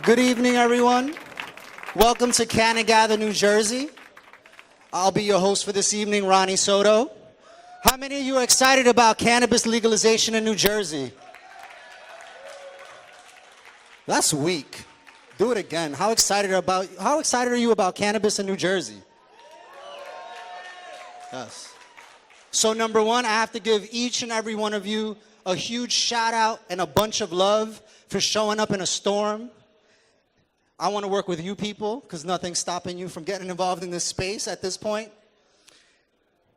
Good evening, everyone. Welcome to CannaGather, New Jersey. I'll be your host for this evening, Ronnie Soto. How many of you are excited about cannabis legalization in New Jersey? That's weak. Do it again. How excited are you about cannabis in New Jersey? Yes. So number one, I have to give each and every one of you a huge shout out and a bunch of love for showing up in a storm. I want to work with you people because nothing's stopping you from getting involved in this space at this point.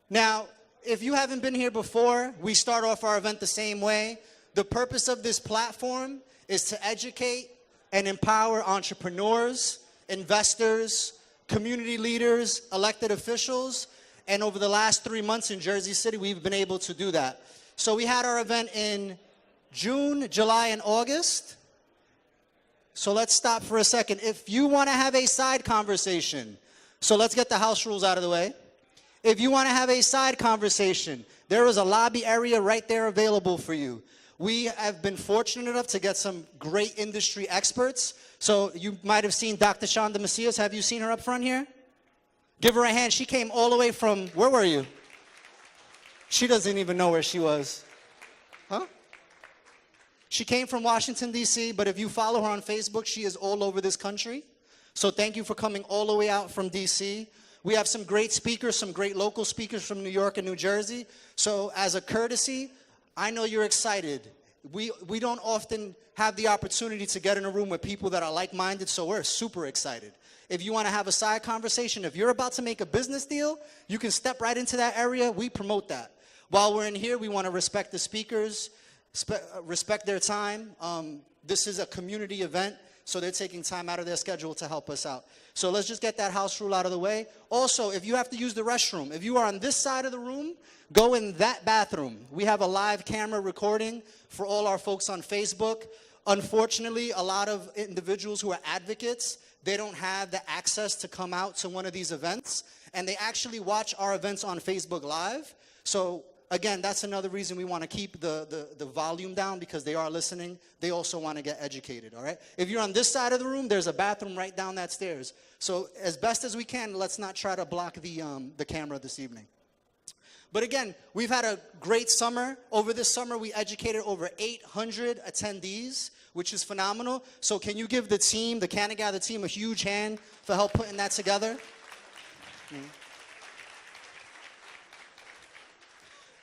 Now, if you haven't been here before, we start off our event the same way. The purpose of this platform is to educate and empower entrepreneurs, investors, community leaders, elected officials, and over the last 3 months in Jersey City, we've been able to do that. So we had our event in June, July, and August. So let's stop for a second. If you want to have a side conversation, so let's get the house rules out of the way. If you want to have a side conversation, there is a lobby area right there available for you. We have been fortunate enough to get some great industry experts. So you might have seen Dr. Chanda Macias. Have you seen her up front here? Give her a hand. She came all the way from, where were you? She doesn't even know where she was. Huh? She came from Washington, D.C., but if you follow her on Facebook, she is all over this country. So thank you for coming all the way out from D.C. We have some great speakers, some great local speakers from New York and New Jersey. So as a courtesy, I know you're excited. We don't often have the opportunity to get in a room with people that are like-minded, so we're super excited. If you want to have a side conversation, if you're about to make a business deal, you can step right into that area. We promote that. While we're in here, we want to respect the speakers, respect their time. This is a community event, so they're taking time out of their schedule to help us out. So let's just get that house rule out of the way. Also, if you have to use the restroom, if you are on this side of the room, go in that bathroom. We have a live camera recording for all our folks on Facebook. Unfortunately, a lot of individuals who are advocates, they don't have the access to come out to one of these events, and they actually watch our events on Facebook Live. So again, that's another reason we want to keep the volume down, because they are listening. They also want to get educated, all right? If you're on this side of the room, there's a bathroom right down that stairs. So as best as we can, let's not try to block the camera this evening. But again, we've had a great summer. Over this summer, we educated over 800 attendees, which is phenomenal. So can you give the team, the CannaGather team, a huge hand for help putting that together?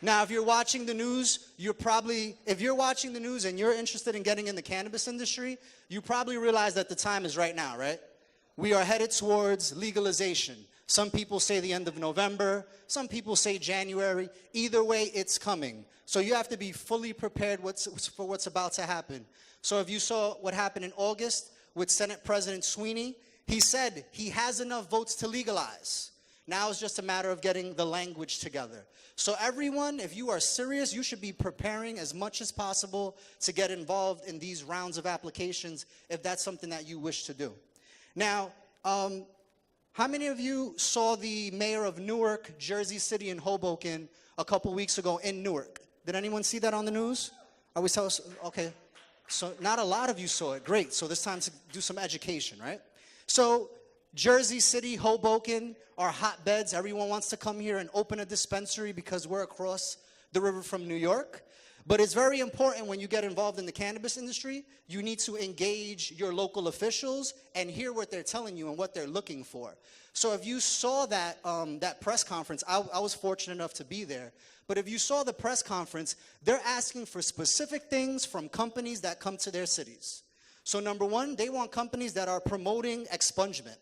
Now, if you're watching the news, if you're watching the news and you're interested in getting in the cannabis industry, you probably realize that the time is right now, right? We are headed towards legalization. Some people say the end of November. Some people say January. Either way, it's coming. So you have to be fully prepared for what's about to happen. So if you saw what happened in August with Senate President Sweeney, he said he has enough votes to legalize. Now it's just a matter of getting the language together. So everyone, if you are serious, you should be preparing as much as possible to get involved in these rounds of applications if that's something that you wish to do. Now, how many of you saw the mayor of Newark, Jersey City, and Hoboken a couple weeks ago in Newark? Did anyone see that on the news? Okay. So not a lot of you saw it. Great. So this time to do some education, right? So Jersey City, Hoboken are hotbeds. Everyone wants to come here and open a dispensary because we're across the river from New York. But it's very important when you get involved in the cannabis industry, you need to engage your local officials and hear what they're telling you and what they're looking for. So if you saw that, that press conference, I was fortunate enough to be there. But if you saw the press conference, they're asking for specific things from companies that come to their cities. So number one, they want companies that are promoting expungement.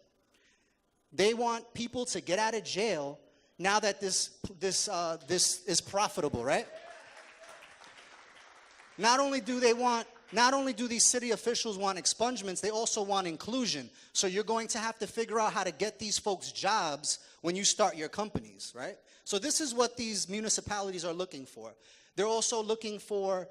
They want people to get out of jail now that this is profitable, right? Not only do these city officials want expungements, they also want inclusion. So you're going to have to figure out how to get these folks jobs when you start your companies, right? So this is what these municipalities are looking for. They're also looking for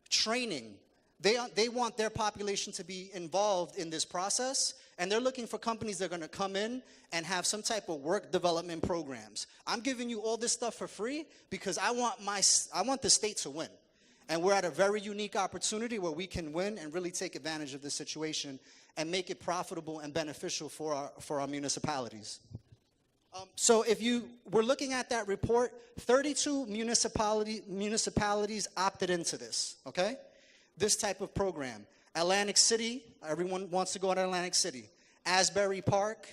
training. They want their population to be involved in this process, and they're looking for companies that are going to come in and have some type of work development programs. I'm giving you all this stuff for free because I want the state to win. And we're at a very unique opportunity where we can win and really take advantage of this situation and make it profitable and beneficial for our municipalities. So if you were looking at that report, 32 municipalities opted into this, okay? This type of program. Atlantic City, everyone wants to go to Atlantic City. Asbury Park,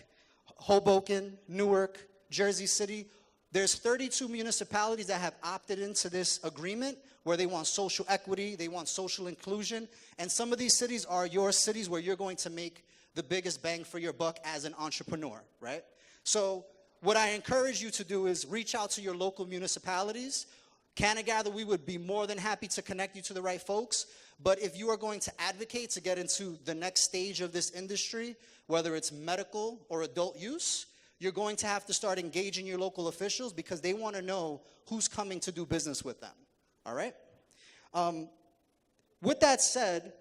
Hoboken, Newark, Jersey City. There's 32 municipalities that have opted into this agreement where they want social equity, they want social inclusion, and some of these cities are your cities where you're going to make the biggest bang for your buck as an entrepreneur, right? So what I encourage you to do is reach out to your local municipalities. CannaGather, we would be more than happy to connect you to the right folks. But if you are going to advocate to get into the next stage of this industry, whether it's medical or adult use, you're going to have to start engaging your local officials because they want to know who's coming to do business with them. All right? With that said,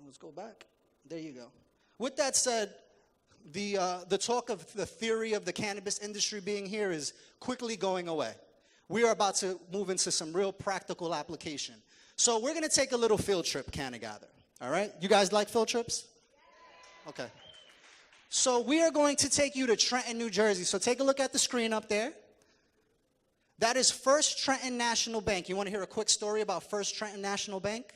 let's go back. There you go. With that said, the talk of the theory of the cannabis industry being here is quickly going away. We are about to move into some real practical application. So we're going to take a little field trip, CannaGather. All right? You guys like field trips? Okay. So we are going to take you to Trenton, New Jersey. So take a look at the screen up there. That is First Trenton National Bank. You want to hear a quick story about First Trenton National Bank?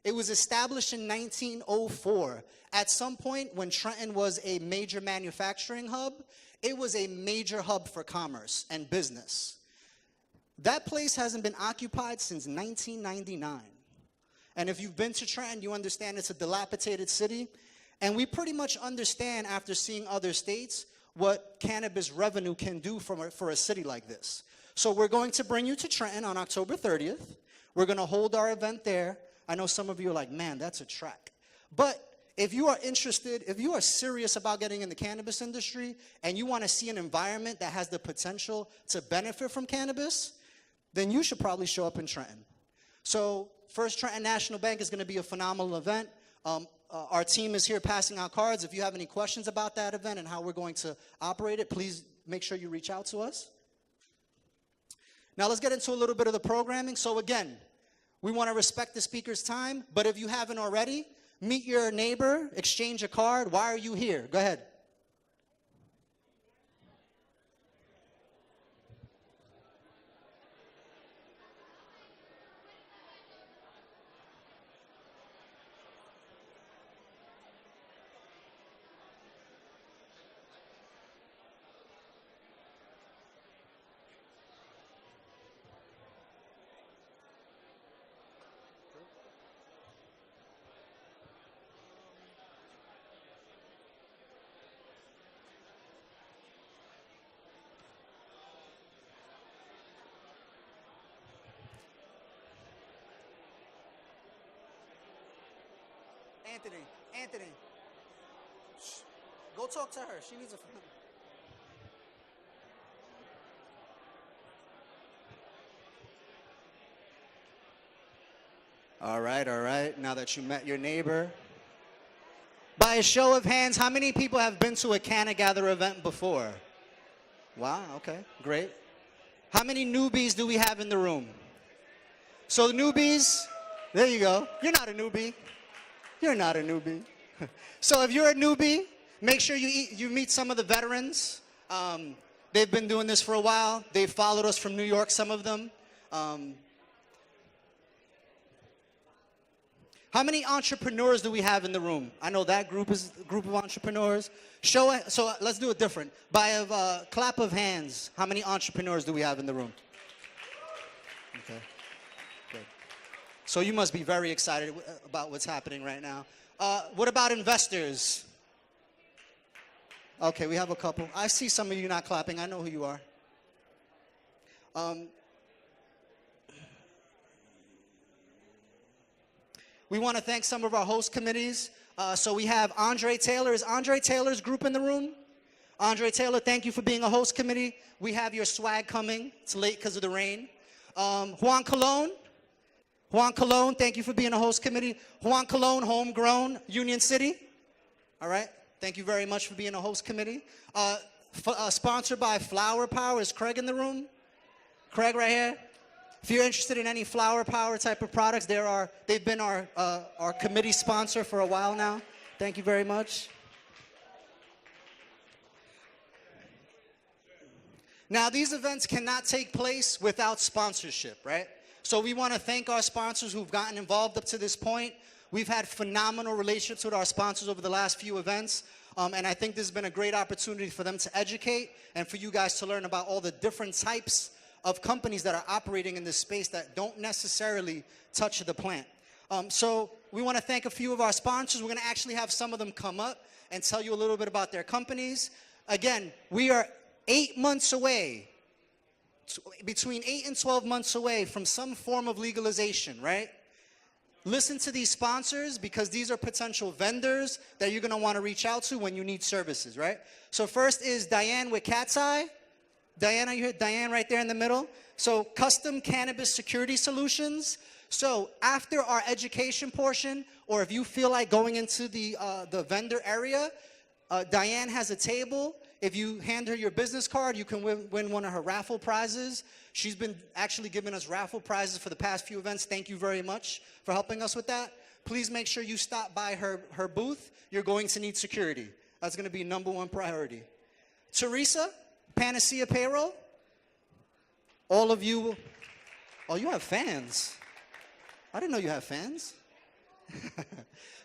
It was established in 1904. At some point when Trenton was a major manufacturing hub, it was a major hub for commerce and business. That place hasn't been occupied since 1999. And if you've been to Trenton, you understand it's a dilapidated city. And we pretty much understand after seeing other states what cannabis revenue can do for a city like this. So we're going to bring you to Trenton on October 30th. We're going to hold our event there. I know some of you are like, man, that's a trek. But if you are interested, if you are serious about getting in the cannabis industry and you want to see an environment that has the potential to benefit from cannabis, then you should probably show up in Trenton. So First Trenton National Bank is going to be a phenomenal event. Our team is here passing out cards. If you have any questions about that event and how we're going to operate it, please make sure you reach out to us. Now let's get into a little bit of the programming. So again, we want to respect the speaker's time, but if you haven't already, meet your neighbor, exchange a card. Why are you here? Go ahead. Anthony, shh, go talk to her. She needs a phone. All right. Now that you met your neighbor. By a show of hands, how many people have been to a CannaGather event before? Wow, okay, great. How many newbies do we have in the room? So the newbies, there you go. You're not a newbie. You're not a newbie. So if you're a newbie, make sure you meet some of the veterans. They've been doing this for a while. They've followed us from New York, some of them. How many entrepreneurs do we have in the room? I know that group is a group of entrepreneurs. So let's do it different. By a clap of hands, how many entrepreneurs do we have in the room? Okay. So you must be very excited about what's happening right now. What about investors? Okay, we have a couple. I see some of you not clapping. I know who you are. We want to thank some of our host committees. So we have Andre Taylor. Is Andre Taylor's group in the room? Andre Taylor, thank you for being a host committee. We have your swag coming. It's late because of the rain. Juan Colon, thank you for being a host committee. Juan Colon, homegrown, Union City. All right. Thank you very much for being a host committee. Sponsored by Flower Power. Is Craig in the room? Craig right here. If you're interested in any flower power type of products, they've been our committee sponsor for a while now. Thank you very much. Now, these events cannot take place without sponsorship, right? So we want to thank our sponsors who've gotten involved up to this point. We've had phenomenal relationships with our sponsors over the last few events, and I think this has been a great opportunity for them to educate and for you guys to learn about all the different types of companies that are operating in this space that don't necessarily touch the plant. So we want to thank a few of our sponsors. We're going to actually have some of them come up and tell you a little bit about their companies. Again, we are 8 months away, between 8 and 12 months away from some form of legalization, right? Listen to these sponsors because these are potential vendors that you're going to want to reach out to when you need services, right? So first is Diane with Cat's Eye. Diane, are you here? Diane right there in the middle. So custom cannabis security solutions. So after our education portion, or if you feel like going into the vendor area, Diane has a table. If you hand her your business card, you can win one of her raffle prizes. She's been actually giving us raffle prizes for the past few events. Thank you very much for helping us with that. Please make sure you stop by her booth. You're going to need security. That's going to be #1 priority. Teresa, Panacea Payroll. All of you, oh, you have fans. I didn't know you have fans.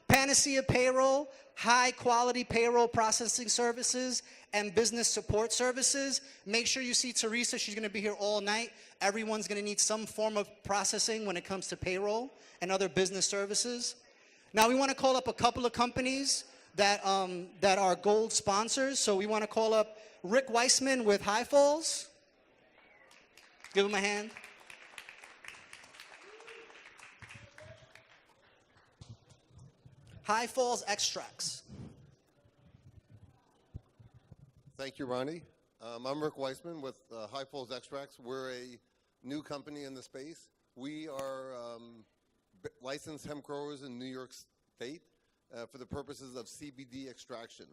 Panacea Payroll, high quality payroll processing services and business support services. Make sure you see Teresa. She's going to be here all night. Everyone's going to need some form of processing when it comes to payroll and other business services. Now we want to call up a couple of companies that are gold sponsors. So we want to call up Rick Weissman with High Falls. Give him a hand. High Falls Extracts. Thank you, Ronnie. I'm Rick Weissman with High Falls Extracts. We're a new company in the space. We are licensed hemp growers in New York State for the purposes of CBD extraction,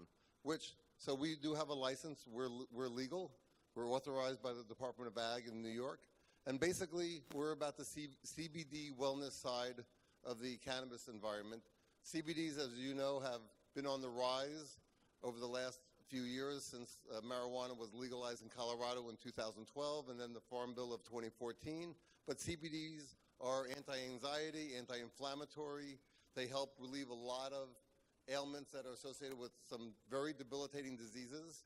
so we do have a license. We're legal. We're authorized by the Department of Ag in New York. And basically, we're about the CBD wellness side of the cannabis environment. CBDs, as you know, have been on the rise over the last few years since marijuana was legalized in Colorado in 2012 and then the Farm Bill of 2014. But CBDs are anti-anxiety, anti-inflammatory. They help relieve a lot of ailments that are associated with some very debilitating diseases.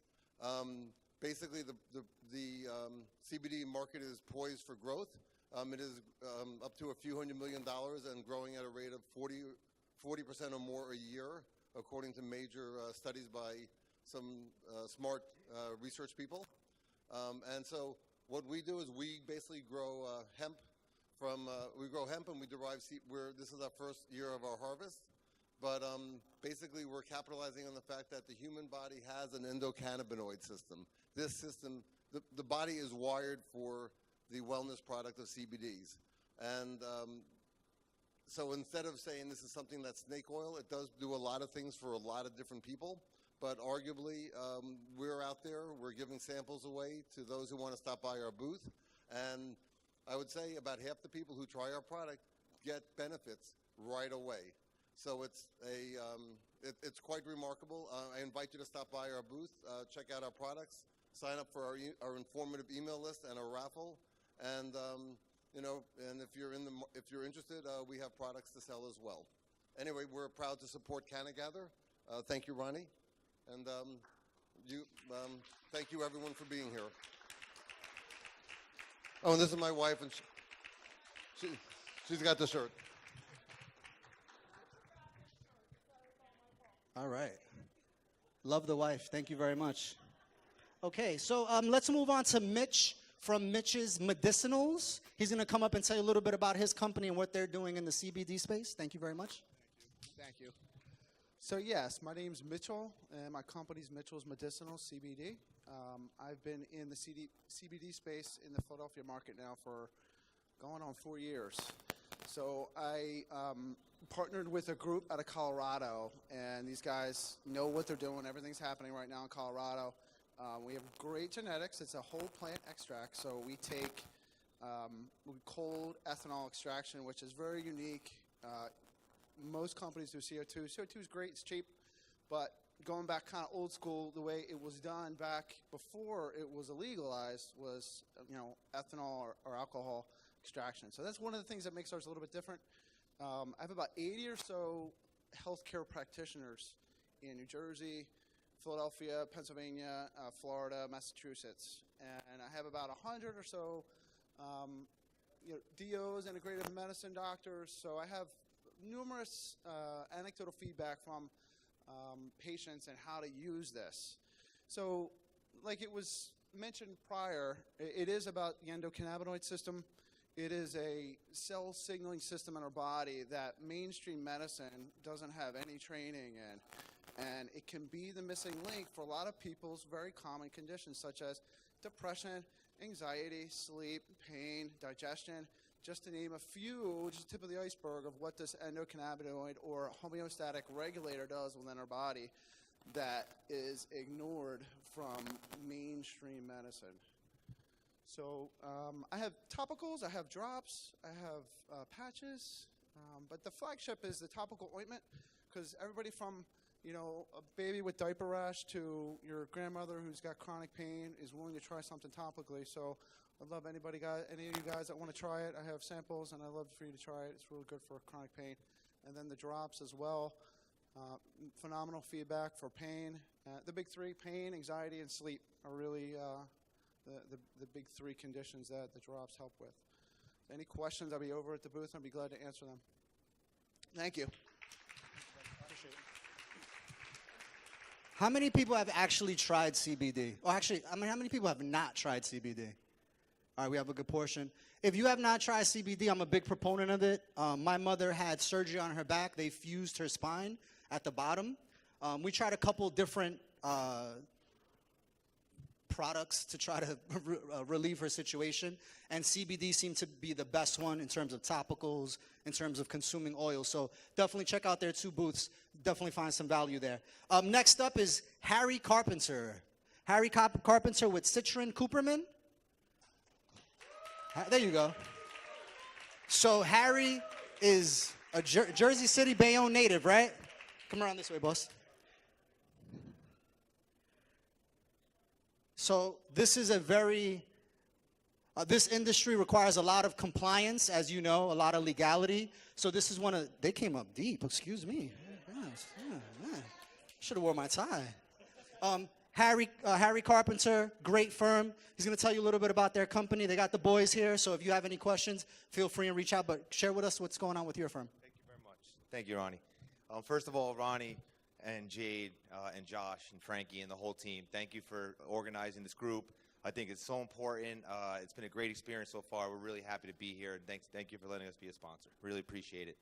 Basically, the CBD market is poised for growth. It is up to a few $100 million and growing at a rate of 40% or more a year, according to major studies by some smart research people. And so what we do is we basically grow hemp and we derive this is our first year of our harvest. But basically we're capitalizing on the fact that the human body has an endocannabinoid system. This system, the body is wired for the wellness product of CBDs. And so instead of saying this is something that's snake oil, it does do a lot of things for a lot of different people. But arguably, we're out there, we're giving samples away to those who want to stop by our booth. And I would say about half the people who try our product get benefits right away. So it's quite remarkable. I invite you to stop by our booth, check out our products, sign up for our informative email list and our raffle. And and if you're interested, we have products to sell as well. Anyway, we're proud to support CannaGather. Thank you, Ronnie, and thank you everyone for being here. Oh, and this is my wife, and she's got the shirt. All right. Love the wife. Thank you very much. Okay, so let's move on to Mitch from Mitch's Medicinals. He's going to come up and tell you a little bit about his company and what they're doing in the CBD space. Thank you very much. Thank you. So yes, my name's Mitchell, and my company's Mitchell's Medicinals CBD. I've been in the CBD space in the Philadelphia market now for going on 4 years. So I partnered with a group out of Colorado, and these guys know what they're doing. Everything's happening right now in Colorado. We have great genetics. It's a whole plant extract, so we take cold ethanol extraction, which is very unique. Most companies do CO2. CO2 is great, it's cheap, but going back kind of old school, the way it was done back before it was illegalized was, ethanol or alcohol extraction. So that's one of the things that makes ours a little bit different. I have about 80 or so healthcare practitioners in New Jersey, Philadelphia, Pennsylvania, Florida, Massachusetts, and I have about 100 or so DOs, integrative medicine doctors. So I have numerous anecdotal feedback from patients and how to use this. So, like it was mentioned prior, it is about the endocannabinoid system. It is a cell signaling system in our body that mainstream medicine doesn't have any training in. And it can be the missing link for a lot of people's very common conditions, such as depression, anxiety, sleep, pain, digestion, just to name a few, just the tip of the iceberg of what this endocannabinoid or homeostatic regulator does within our body that is ignored from mainstream medicine. So I have topicals, I have drops, I have patches, but the flagship is the topical ointment, because everybody from a baby with diaper rash to your grandmother who's got chronic pain is willing to try something topically. So I'd love any of you guys that want to try it. I have samples, and I'd love for you to try it. It's really good for chronic pain. And then the drops as well. Phenomenal feedback for pain. The big three, pain, anxiety, and sleep, are really the big three conditions that the drops help with. Any questions, I'll be over at the booth, and I'll be glad to answer them. Thank you. Appreciate it. How many people have actually tried CBD? Or actually, how many people have not tried CBD? All right, we have a good portion. If you have not tried CBD, I'm a big proponent of it. My mother had surgery on her back. They fused her spine at the bottom. We tried a couple different products to try to relieve her situation, and CBD seemed to be the best one in terms of topicals, in terms of consuming oil. So definitely check out their two booths. Definitely find some value there. Next up is Harry Carpenter. Harry Carpenter with Citron Cooperman. There you go. So Harry is a Jersey City, Bayonne native, right? Come around this way, boss. So this is a very, this industry requires a lot of compliance, as you know, a lot of legality. So this is they came up deep, excuse me. Yes, yeah. Should have wore my tie. Harry Carpenter, great firm. He's going to tell you a little bit about their company. They got the boys here, so if you have any questions, feel free and reach out, but share with us what's going on with your firm. Thank you very much. Thank you, Ronnie. First of all, Ronnie and Jade and Josh and Frankie and the whole team, thank you for organizing this group. I think it's so important. It's been a great experience so far. We're really happy to be here, and thank you for letting us be a sponsor. Really appreciate it.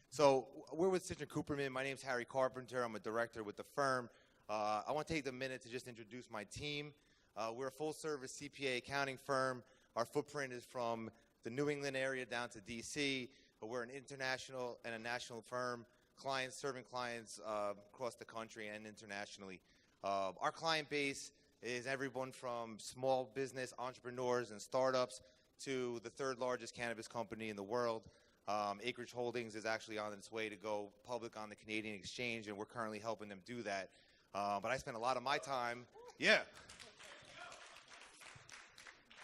So we're with Citron Cooperman. My name's Harry Carpenter. I'm a director with the firm. I want to take the minute to just introduce my team. We're a full-service CPA accounting firm. Our footprint is from the New England area down to D.C., but we're an international and a national firm, serving clients across the country and internationally. Our client base is everyone from small business entrepreneurs and startups to the third largest cannabis company in the world. Acreage Holdings is actually on its way to go public on the Canadian exchange, and we're currently helping them do that. But I spent a lot of my time,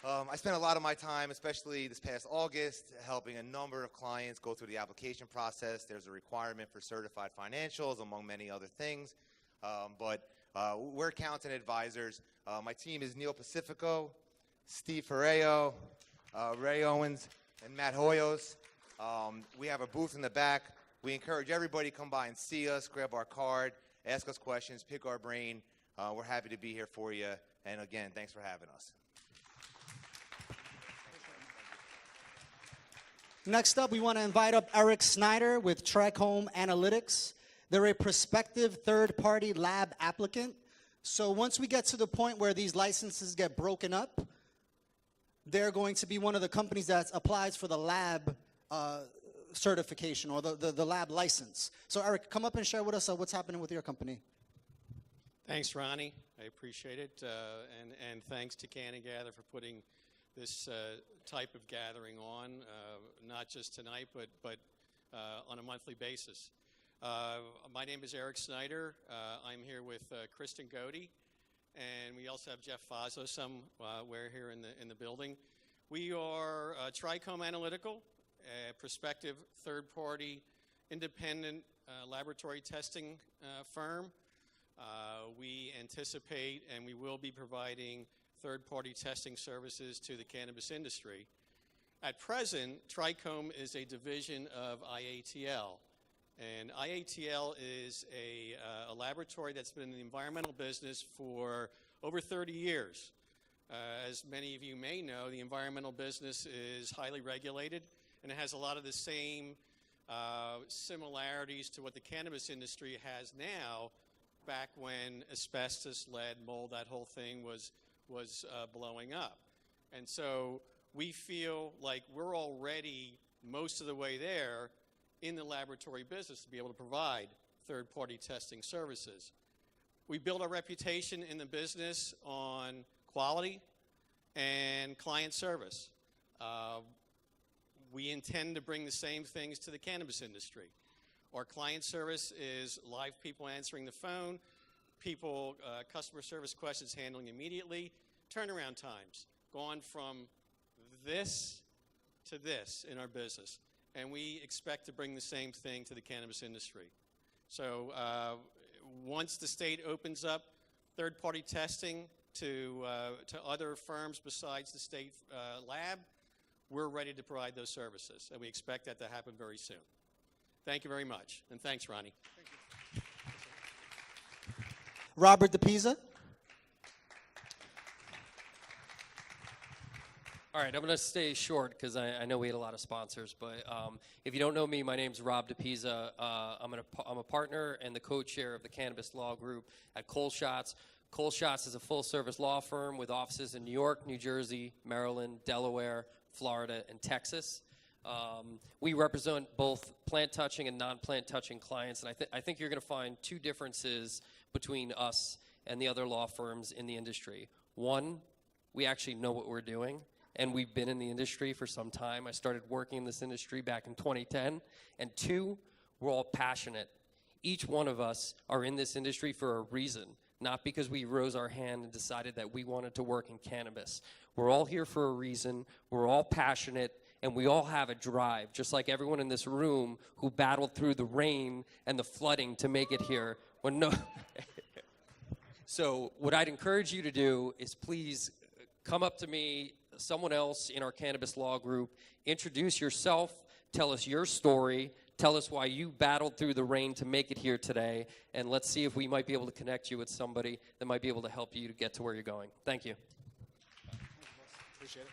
I spent a lot of my time, especially this past August, helping a number of clients go through the application process. There's a requirement for certified financials, among many other things. But we're accountant advisors. My team is Neil Pacifico, Steve Ferreo, Ray Owens, and Matt Hoyos. We have a booth in the back. We encourage everybody to come by and see us, grab our card, ask us questions, pick our brain. We're happy to be here for you. And again, thanks for having us. Next up, we want to invite up Eric Schneider with Trichrome Analytics. They're a prospective third-party lab applicant. So once we get to the point where these licenses get broken up, they're going to be one of the companies that applies for the lab certification or the lab license. So Eric, come up and share with us what's happening with your company. Thanks, Ronnie. I appreciate it. And thanks to CannaGather for putting this type of gathering on, not just tonight, but on a monthly basis. My name is Eric Schneider. I'm here with Kristen Godey, and we also have Jeff Fazzo somewhere here in the building. We are Trichrome Analytical, a prospective third-party independent laboratory testing firm. We anticipate and we will be providing third-party testing services to the cannabis industry. At present, Trichrome is a division of IATL. And IATL is a laboratory that's been in the environmental business for over 30 years. As many of you may know, the environmental business is highly regulated, and it has a lot of the same similarities to what the cannabis industry has now, back when asbestos, lead, mold, that whole thing was blowing up. And so we feel like we're already most of the way there in the laboratory business to be able to provide third-party testing services. We build our reputation in the business on quality and client service. We intend to bring the same things to the cannabis industry. Our client service is live people answering the phone, customer service questions handling immediately, turnaround times, gone from this to this in our business. And we expect to bring the same thing to the cannabis industry. So once the state opens up third-party testing to other firms besides the state lab, we're ready to provide those services. And we expect that to happen very soon. Thank you very much. And thanks, Ronnie. Thank you. Robert DePisa. All right, I'm going to stay short because I know we had a lot of sponsors. But if you don't know me, my name's Rob DePisa. I'm a partner and the co-chair of the Cannabis Law Group at Cole Shots. Cole Shots is a full-service law firm with offices in New York, New Jersey, Maryland, Delaware, Florida, and Texas. We represent both plant-touching and non-plant-touching clients, and I think you're going to find two differences between us and the other law firms in the industry. One, we actually know what we're doing, and we've been in the industry for some time. I started working in this industry back in 2010. And two, we're all passionate. Each one of us are in this industry for a reason, not because we rose our hand and decided that we wanted to work in cannabis. We're all here for a reason. We're all passionate, and we all have a drive, just like everyone in this room who battled through the rain and the flooding to make it here. So what I'd encourage you to do is please come up to me, someone else in our Cannabis Law Group, introduce yourself, tell us your story, tell us why you battled through the rain to make it here today, and let's see if we might be able to connect you with somebody that might be able to help you to get to where you're going. Thank you. Appreciate it.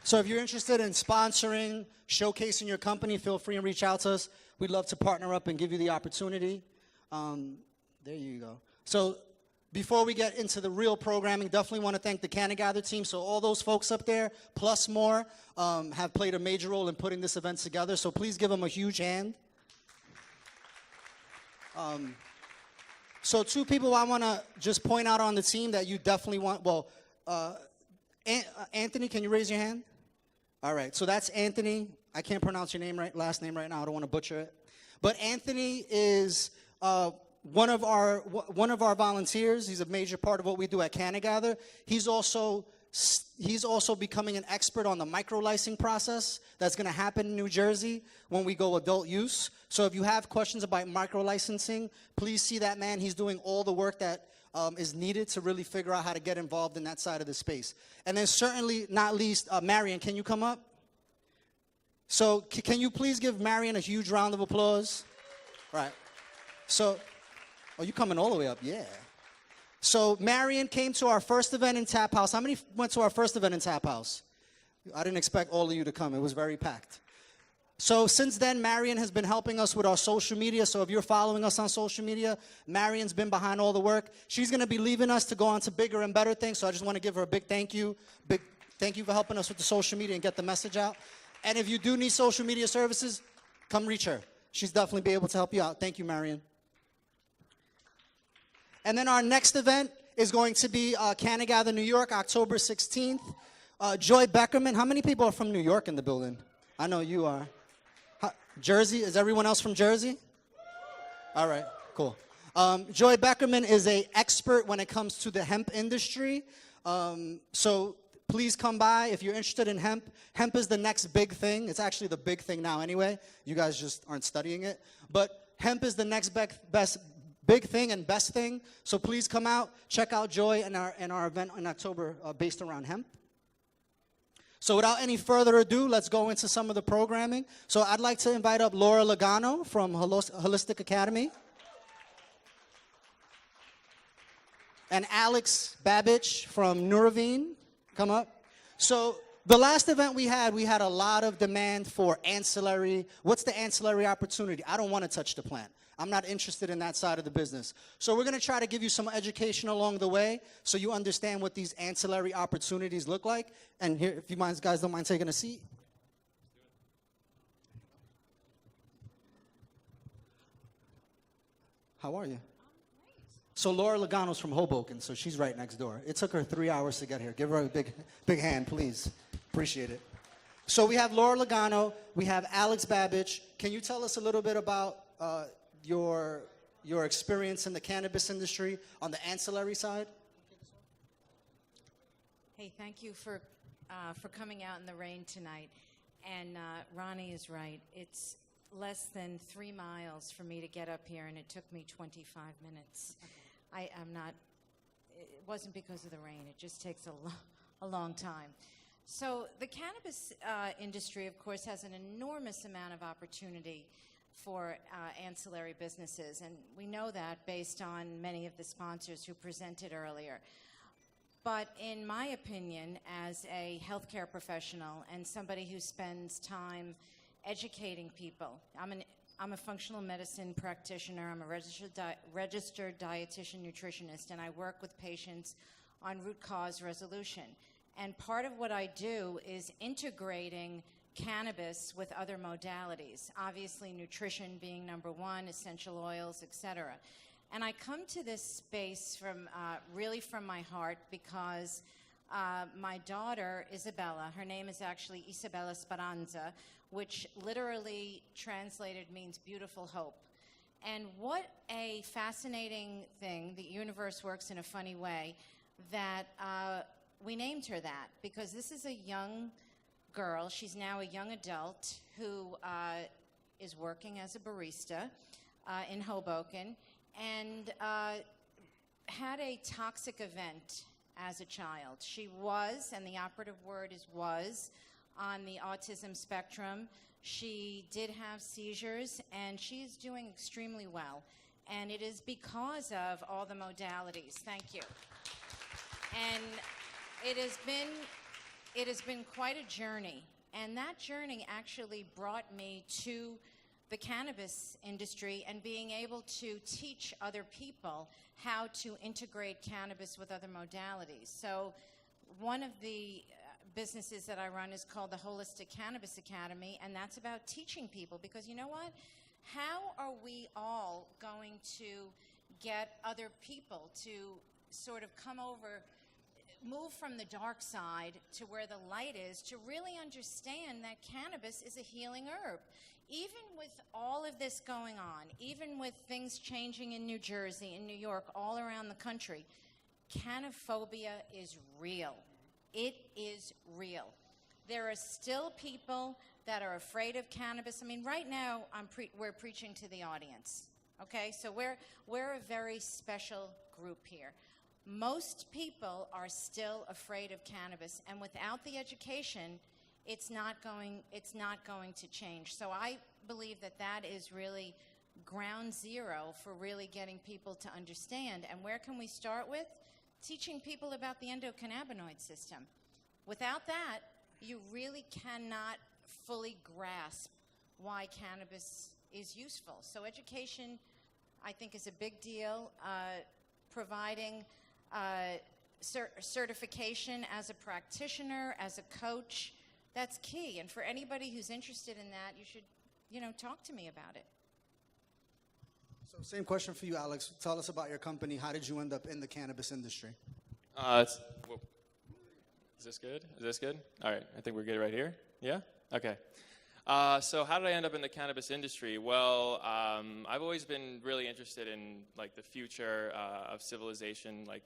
So if you're interested in sponsoring, showcasing your company, feel free and reach out to us. We'd love to partner up and give you the opportunity. There you go. So before we get into the real programming, definitely want to thank the CannaGather team. So all those folks up there, plus more, have played a major role in putting this event together. So please give them a huge hand. So two people I want to just point out on the team that you definitely want. Well, Anthony, can you raise your hand? All right, so that's Anthony. I can't pronounce your last name right now. I don't want to butcher it. But Anthony is one of our volunteers. He's a major part of what we do at CannaGather. He's also becoming an expert on the micro-licensing process that's going to happen in New Jersey when we go adult use. So if you have questions about micro-licensing, please see that man. He's doing all the work that is needed to really figure out how to get involved in that side of the space. And then certainly not least, Marion, can you come up? So can you please give Marion a huge round of applause? Right. So, oh, you coming all the way up? Yeah. So Marion came to our first event in Tap House. How many went to our first event in Tap House? I didn't expect all of you to come. It was very packed. So since then, Marion has been helping us with our social media. So if you're following us on social media, Marion's been behind all the work. She's going to be leaving us to go on to bigger and better things. So I just want to give her a big thank you. Big thank you for helping us with the social media and get the message out. And if you do need social media services, come reach her. She's definitely be able to help you out. Thank you, Marion. And then our next event is going to be CannaGather New York, October 16th. Joy Beckerman. How many people are from New York in the building? I know you are. Jersey? Is everyone else from Jersey? All right, cool. Joy Beckerman is an expert when it comes to the hemp industry. So please come by if you're interested in hemp. Hemp is the next big thing. It's actually the big thing now anyway. You guys just aren't studying it. But hemp is the next big thing and best thing. So please come out, check out Joy and our event in October based around hemp. So without any further ado, let's go into some of the programming. So I'd like to invite up Laura Logano from Holistic Academy. And Alex Babich from Nuravine. Come up. So the last event we had a lot of demand for ancillary. What's the ancillary opportunity? I don't want to touch the plant. I'm not interested in that side of the business. So we're going to try to give you some education along the way so you understand what these ancillary opportunities look like. And here, if you guys don't mind taking a seat. How are you? So Laura Logano's from Hoboken, so she's right next door. It took her 3 hours to get here. Give her a big hand, please. Appreciate it. So we have Laura Logano. We have Alex Babich. Can you tell us a little bit about your experience in the cannabis industry on the ancillary side? Hey, thank you for coming out in the rain tonight. And Ronnie is right. It's less than 3 miles for me to get up here, and it took me 25 minutes. I'm not. It wasn't because of the rain. It just takes a long time. So the cannabis industry, of course, has an enormous amount of opportunity for ancillary businesses, and we know that based on many of the sponsors who presented earlier. But in my opinion, as a healthcare professional and somebody who spends time educating people, I'm a functional medicine practitioner. I'm a registered dietitian nutritionist, and I work with patients on root cause resolution. And part of what I do is integrating cannabis with other modalities, obviously nutrition being number one, essential oils, etc. And I come to this space really from my heart because my daughter, Isabella, her name is actually Isabella Speranza, which literally translated means beautiful hope. And what a fascinating thing. The universe works in a funny way that we named her that because this is a young girl. She's now a young adult who is working as a barista in Hoboken and had a toxic event as a child. She was, and the operative word is was, on the autism spectrum. She did have seizures, and she's doing extremely well. And it is because of all the modalities. Thank you. And it has been quite a journey. And that journey actually brought me to the cannabis industry and being able to teach other people how to integrate cannabis with other modalities. So one of the businesses that I run is called the Holistic Cannabis Academy, and that's about teaching people because you know what? How are we all going to get other people to sort of come over, move from the dark side to where the light is, to really understand that cannabis is a healing herb? Even with all of this going on, even with things changing in New Jersey, in New York, all around the country, cannaphobia is real. It is real. There are still people that are afraid of cannabis. I mean, right now, we're preaching to the audience, okay? So we're a very special group here. Most people are still afraid of cannabis, and without the education, it's not going to change. So I believe that is really ground zero for really getting people to understand. And where can we start with? Teaching people about the endocannabinoid system. Without that, you really cannot fully grasp why cannabis is useful. So education, I think, is a big deal. Providing certification as a practitioner, as a coach, that's key. And for anybody who's interested in that, you should, talk to me about it. So same question for you, Alex. Tell us about your company. How did you end up in the cannabis industry? Whoa. Is this good? Is this good? All right, I think we're good right here. Yeah? Okay. So how did I end up in the cannabis industry? Well, I've always been really interested in like the future of civilization. Like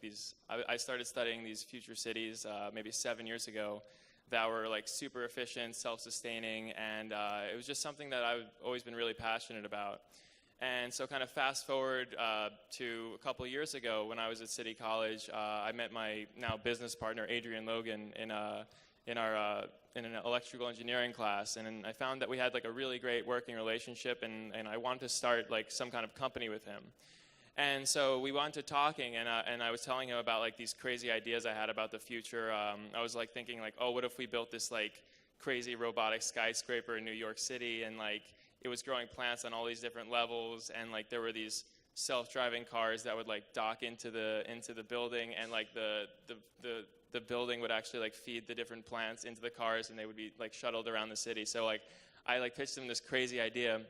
I started studying these future cities maybe 7 years ago that were like super efficient, self-sustaining, and it was just something that I've always been really passionate about. And so kind of fast forward to a couple of years ago when I was at City College, I met my now business partner, Adrian Logan, in an electrical engineering class. And I found that we had like a really great working relationship, and I wanted to start like some kind of company with him. And so we went to talking, and I was telling him about like these crazy ideas I had about the future. I was like thinking like, oh, what if we built this like crazy robotic skyscraper in New York City, and like it was growing plants on all these different levels, and like there were these self-driving cars that would like dock into the building, and like the building would actually like feed the different plants into the cars, and they would be like shuttled around the city. So like I like pitched him this crazy idea,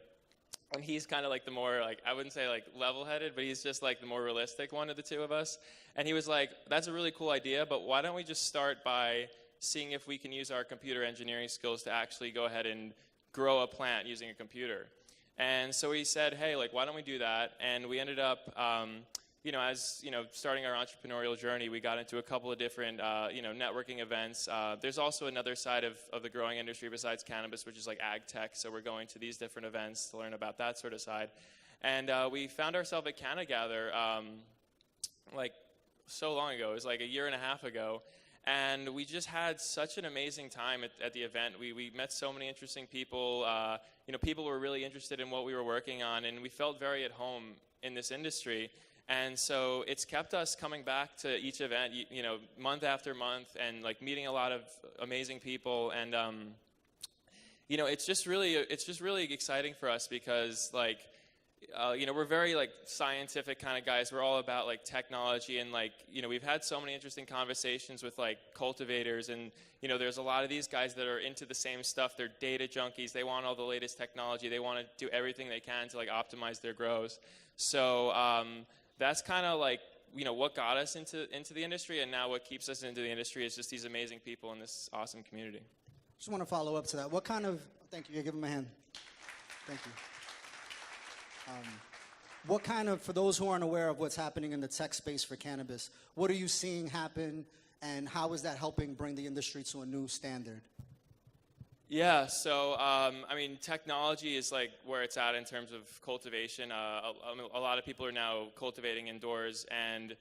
and he's kind of like the more like, I wouldn't say like level-headed, but he's just like the more realistic one of the two of us. And he was like, that's a really cool idea, but why don't we just start by seeing if we can use our computer engineering skills to actually go ahead and grow a plant using a computer. And so we said, hey, like, why don't we do that? And we ended up, starting our entrepreneurial journey, we got into a couple of different, networking events. There's also another side of the growing industry besides cannabis, which is like ag tech. So we're going to these different events to learn about that sort of side. And we found ourselves at CannaGather like so long ago. It was like a year and a half ago. And we just had such an amazing time at the event. We met so many interesting people. People were really interested in what we were working on, and we felt very at home in this industry. And so it's kept us coming back to each event, month after month, and like meeting a lot of amazing people. And it's just really exciting for us because like. We're very like scientific kind of guys. We're all about like technology, and like, we've had so many interesting conversations with like cultivators, and there's a lot of these guys that are into the same stuff. They're data junkies. They want all the latest technology. They want to do everything they can to like optimize their grows. So that's kind of like, what got us into the industry, and now what keeps us into the industry is just these amazing people in this awesome community. Just want to follow up to that. What kind of, thank you, give him a hand. Thank you. What kind of, for those who aren't aware of what's happening in the tech space for cannabis, what are you seeing happen, and how is that helping bring the industry to a new standard? Yeah, so technology is like where it's at in terms of cultivation. A lot of people are now cultivating indoors, and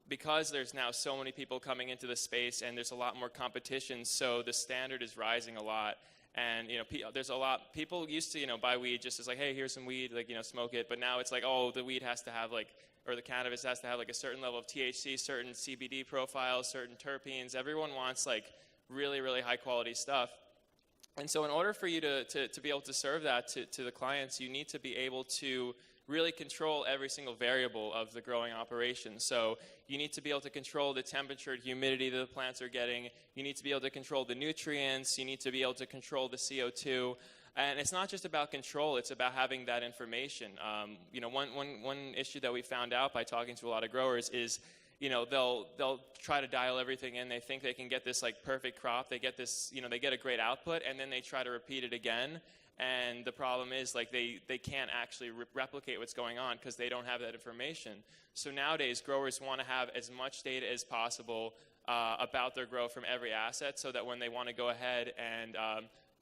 because there's now so many people coming into the space and there's a lot more competition, so the standard is rising a lot. And there's a lot. People used to buy weed just as like, hey, here's some weed, like smoke it. But now it's like, oh, the weed has to have or the cannabis has to have like a certain level of THC, certain CBD profiles, certain terpenes. Everyone wants like really, really high quality stuff. And so in order for you to be able to serve that to the clients, you need to be able to really control every single variable of the growing operation. So you need to be able to control the temperature and humidity that the plants are getting. You need to be able to control the nutrients. You need to be able to control the CO2. And it's not just about control, it's about having that information. One issue that we found out by talking to a lot of growers is, they'll try to dial everything in. They think they can get this like perfect crop. They get this, they get a great output, and then they try to repeat it again. And the problem is like they can't actually replicate what's going on because they don't have that information. So nowadays, growers want to have as much data as possible about their grow from every asset, so that when they want to go ahead and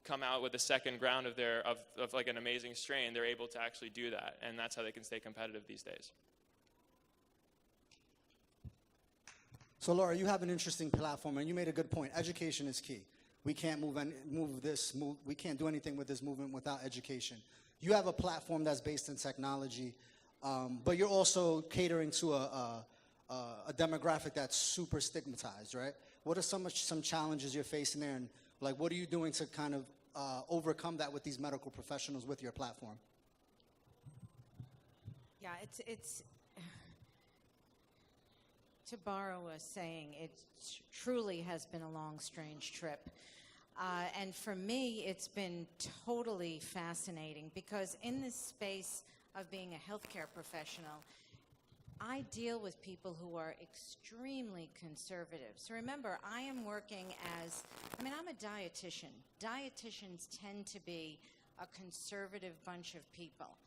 come out with a second round of like an amazing strain, they're able to actually do that. And that's how they can stay competitive these days. So Laura, you have an interesting platform, and you made a good point. Education is key. We can't we can't do anything with this movement without education. You have a platform that's based in technology, but you're also catering to a demographic that's super stigmatized, right? What are some challenges you're facing there, and like what are you doing to kind of overcome that with these medical professionals with your platform? Yeah, it's to borrow a saying, it truly has been a long, strange trip. And for me, it's been totally fascinating because in this space, of being a healthcare professional, I deal with people who are extremely conservative. So remember, I am working I'm a dietitian. Dietitians tend to be a conservative bunch of people.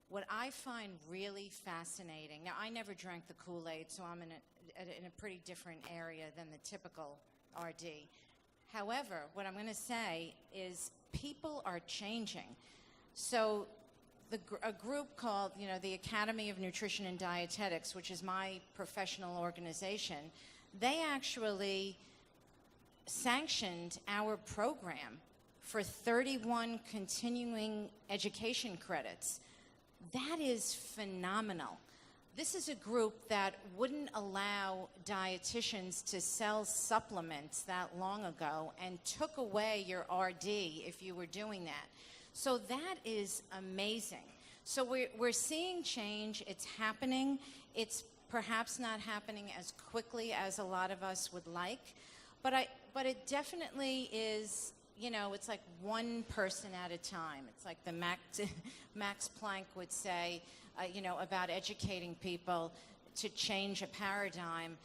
What I find really fascinating, now I never drank the Kool-Aid, so I'm in a pretty different area than the typical RD. However, what I'm going to say is people are changing. So a group called, the Academy of Nutrition and Dietetics, which is my professional organization, they actually sanctioned our program for 31 continuing education credits. That is phenomenal. This is a group that wouldn't allow dietitians to sell supplements that long ago and took away your RD if you were doing that. So that is amazing. So we're seeing change. It's happening. It's perhaps not happening as quickly as a lot of us would like, but it definitely is. It's like one person at a time. It's like the Max Planck would say, about educating people to change a paradigm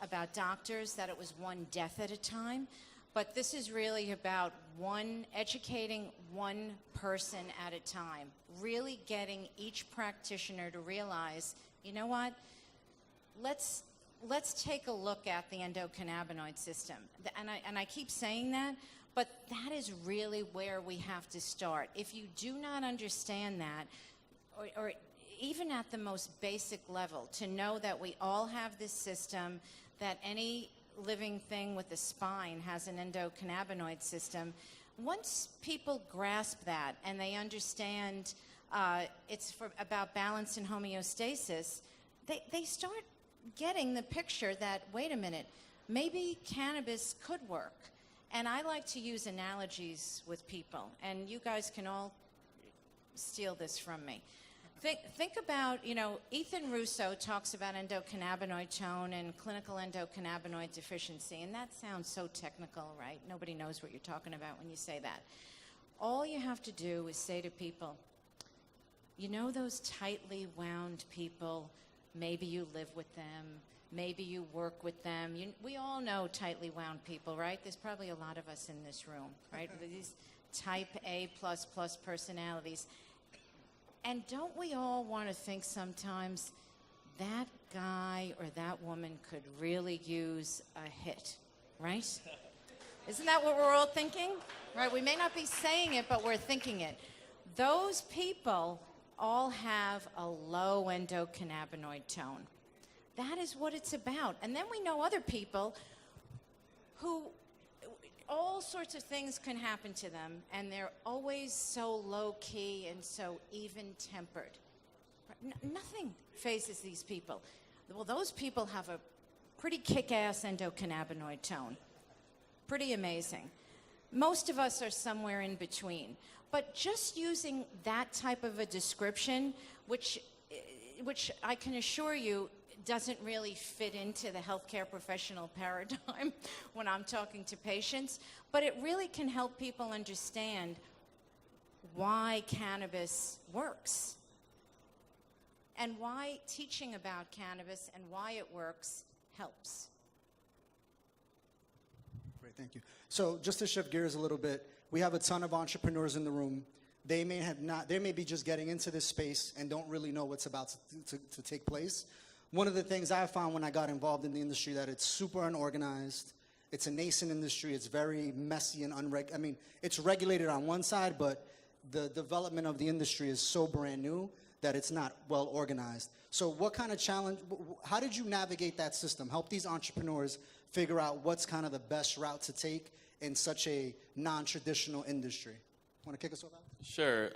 about doctors, that it was one death at a time. But this is really about educating one person at a time, really getting each practitioner to realize, you know what, let's take a look at the endocannabinoid system. And I keep saying that, but that is really where we have to start. If you do not understand that, or even at the most basic level, to know that we all have this system, that any living thing with a spine has an endocannabinoid system, once people grasp that and they understand it's about balance and homeostasis, they start getting the picture that, wait a minute, maybe cannabis could work. And I like to use analogies with people, and you guys can all steal this from me. Think about, Ethan Russo talks about endocannabinoid tone and clinical endocannabinoid deficiency, and that sounds so technical, right? Nobody knows what you're talking about when you say that. All you have to do is say to people, those tightly wound people, maybe you live with them, maybe you work with them. We all know tightly wound people, right? There's probably a lot of us in this room, right? These type A++ personalities. And don't we all want to think sometimes that guy or that woman could really use a hit, right? Isn't that what we're all thinking? Right? We may not be saying it, but we're thinking it. Those people all have a low endocannabinoid tone. That is what it's about. And then we know other people who all sorts of things can happen to them, and they're always so low-key and so even-tempered. Nothing phases these people. Well, those people have a pretty kick-ass endocannabinoid tone. Pretty amazing. Most of us are somewhere in between. But just using that type of a description, which I can assure you doesn't really fit into the healthcare professional paradigm when I'm talking to patients, but it really can help people understand why cannabis works and why teaching about cannabis and why it works helps. Great, thank you. So just to shift gears a little bit, we have a ton of entrepreneurs in the room. They may be just getting into this space and don't really know what's about to take place. One of the things I found when I got involved in the industry, that it's super unorganized. It's a nascent industry. It's very messy and it's regulated on one side, but the development of the industry is so brand new that it's not well organized. So what kind of challenge, how did you navigate that system? Help these entrepreneurs figure out what's kind of the best route to take in such a non-traditional industry. Want to kick us off, Alex? Sure.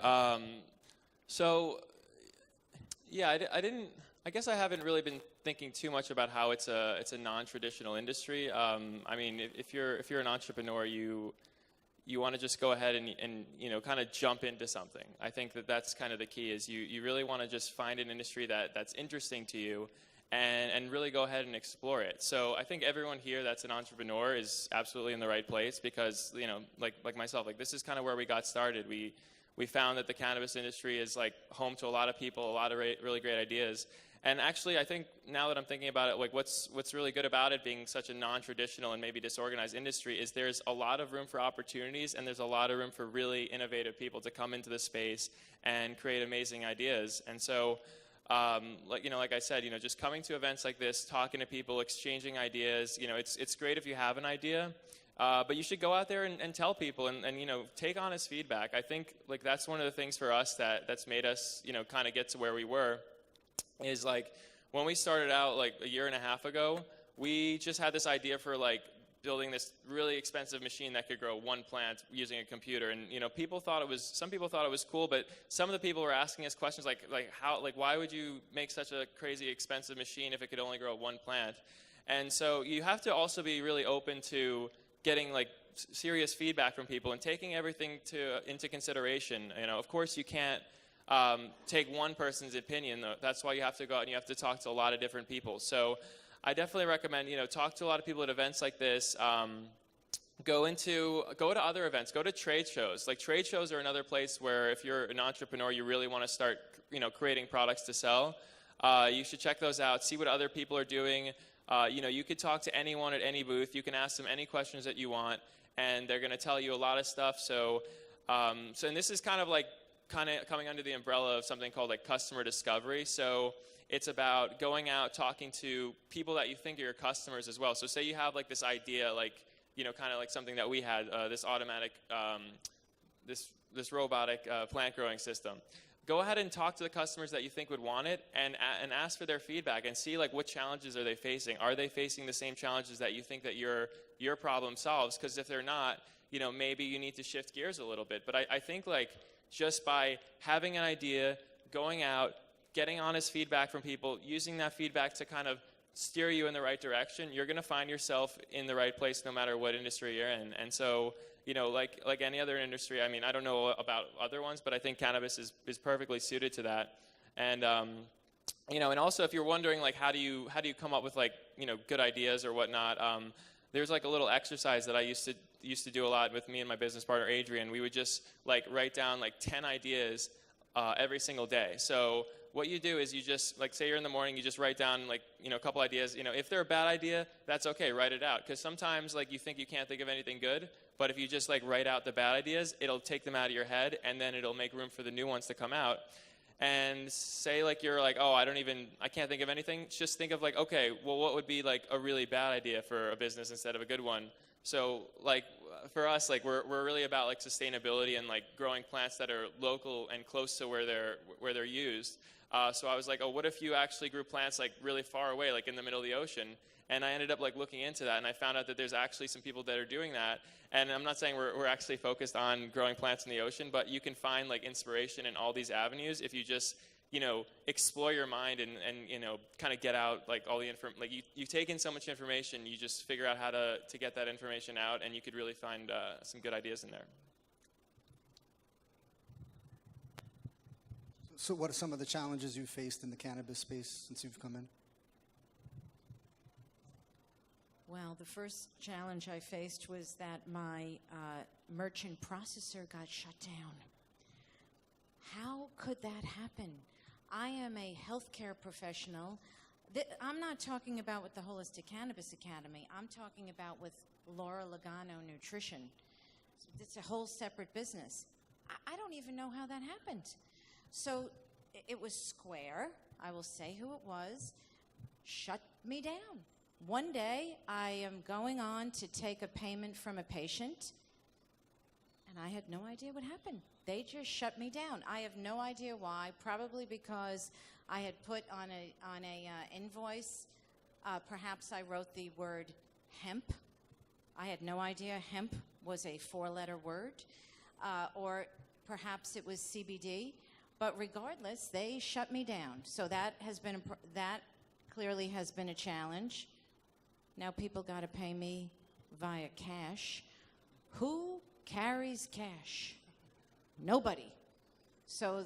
I guess I haven't really been thinking too much about how it's a non-traditional industry. If you're an entrepreneur, you want to just go ahead and kind of jump into something. I think that's kind of the key. Is you really want to just find an industry that's interesting to you, and really go ahead and explore it. So I think everyone here that's an entrepreneur is absolutely in the right place, because like myself, this is kind of where we got started. We we found that the cannabis industry is like home to a lot of people, a lot of really great ideas. And actually, I think now that I'm thinking about it, like what's really good about it being such a non-traditional and maybe disorganized industry is there's a lot of room for opportunities, and there's a lot of room for really innovative people to come into the space and create amazing ideas. And so, like I said, just coming to events like this, talking to people, exchanging ideas, it's great if you have an idea. But you should go out there and tell people and take honest feedback. I think like that's one of the things for us that's made us kind of get to where we were. Is like when we started out like a year and a half ago, we just had this idea for like building this really expensive machine that could grow one plant using a computer. And some people thought it was cool, but some of the people were asking us questions like why would you make such a crazy expensive machine if it could only grow one plant? And so you have to also be really open to getting like serious feedback from people and taking everything into consideration. Of course you can't take one person's opinion. That's why you have to go out and you have to talk to a lot of different people. So I definitely recommend, talk to a lot of people at events like this. Go to other events. Go to trade shows. Like trade shows are another place where if you're an entrepreneur, you really want to start, creating products to sell. You should check those out. See what other people are doing. You could talk to anyone at any booth. You can ask them any questions that you want, and they're going to tell you a lot of stuff. So and this is kind of coming under the umbrella of something called like customer discovery. So it's about going out, talking to people that you think are your customers as well. So say you have like this idea, like, kind of like something that we had, this automatic, this robotic plant growing system. Go ahead and talk to the customers that you think would want it and ask for their feedback and see like what challenges are they facing. Are they facing the same challenges that you think that your problem solves? Because if they're not, maybe you need to shift gears a little bit. But I think like just by having an idea, going out, getting honest feedback from people, using that feedback to kind of steer you in the right direction, you're going to find yourself in the right place no matter what industry you're in. And so, like any other industry, I mean, I don't know about other ones, but I think cannabis is perfectly suited to that. And, and also if you're wondering, like, how do you come up with like, good ideas or whatnot, there's like a little exercise that I used to do a lot with me and my business partner, Adrian. We would just like write down like 10 ideas every single day. So what you do is you just, like, say you're in the morning, you just write down like, a couple ideas. If they're a bad idea, that's okay, write it out. Because sometimes like you think you can't think of anything good, but if you just like write out the bad ideas, it'll take them out of your head, and then it'll make room for the new ones to come out. And say like you're like, oh, I can't think of anything. Just think of like, okay, well, what would be like a really bad idea for a business instead of a good one? So like for us, like we're really about like sustainability and like growing plants that are local and close to where they're used. So I was like, oh, what if you actually grew plants like really far away, like in the middle of the ocean? And I ended up like looking into that, and I found out that there's actually some people that are doing that. And I'm not saying we're actually focused on growing plants in the ocean, but you can find like inspiration in all these avenues if you just, explore your mind and kind of get out like all the information. Like you take in so much information, you just figure out how to get that information out, and you could really find some good ideas in there. So what are some of the challenges you faced in the cannabis space since you've come in? Well, the first challenge I faced was that my merchant processor got shut down. How could that happen? I am a healthcare professional. I'm not talking about with the Holistic Cannabis Academy. I'm talking about with Laura Logano Nutrition. It's a whole separate business. I don't even know how that happened. So it was Square, I will say who it was, shut me down. One day I am going on to take a payment from a patient, and I had no idea what happened. They just shut me down. I have no idea why, probably because I had put on a invoice, perhaps I wrote the word hemp. I had no idea hemp was a 4-letter word, or perhaps it was CBD. But regardless, they shut me down. So that clearly has been a challenge. Now people got to pay me via cash. Who carries cash? Nobody. So,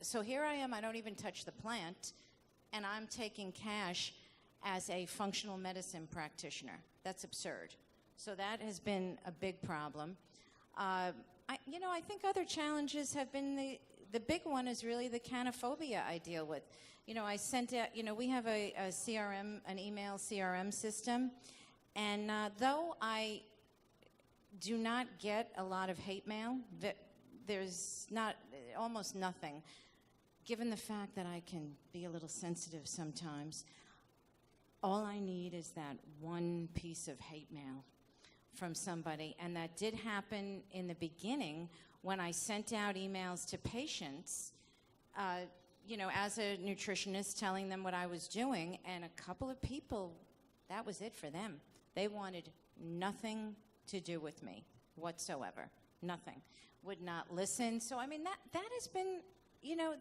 so here I am. I don't even touch the plant, and I'm taking cash as a functional medicine practitioner. That's absurd. So that has been a big problem. I think other challenges have been the big one is really the canophobia I deal with. I sent out, we have a CRM, an email CRM system, and though I do not get a lot of hate mail, there's almost nothing. Given the fact that I can be a little sensitive sometimes, all I need is that one piece of hate mail from somebody. And that did happen in the beginning when I sent out emails to patients, as a nutritionist, telling them what I was doing. And a couple of people, that was it for them. They wanted nothing to do with me whatsoever. Nothing. Would not listen. So, that has been...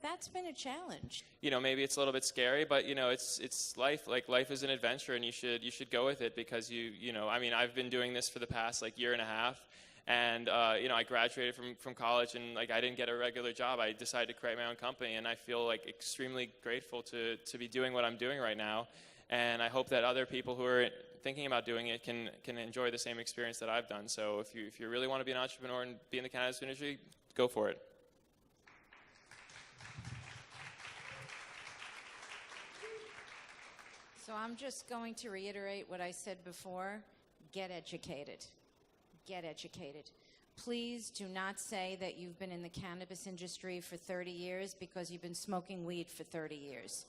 that's been a challenge. Maybe it's a little bit scary, but it's life. Like, life is an adventure, and you should go with it, because I've been doing this for the past year and a half, and I graduated from college, and I didn't get a regular job. I decided to create my own company, and I feel extremely grateful to be doing what I'm doing right now, and I hope that other people who are thinking about doing it can enjoy the same experience that I've done. So if you really want to be an entrepreneur and be in the cannabis industry, go for it. So I'm just going to reiterate what I said before. Get educated. Get educated. Please do not say that you've been in the cannabis industry for 30 years because you've been smoking weed for 30 years.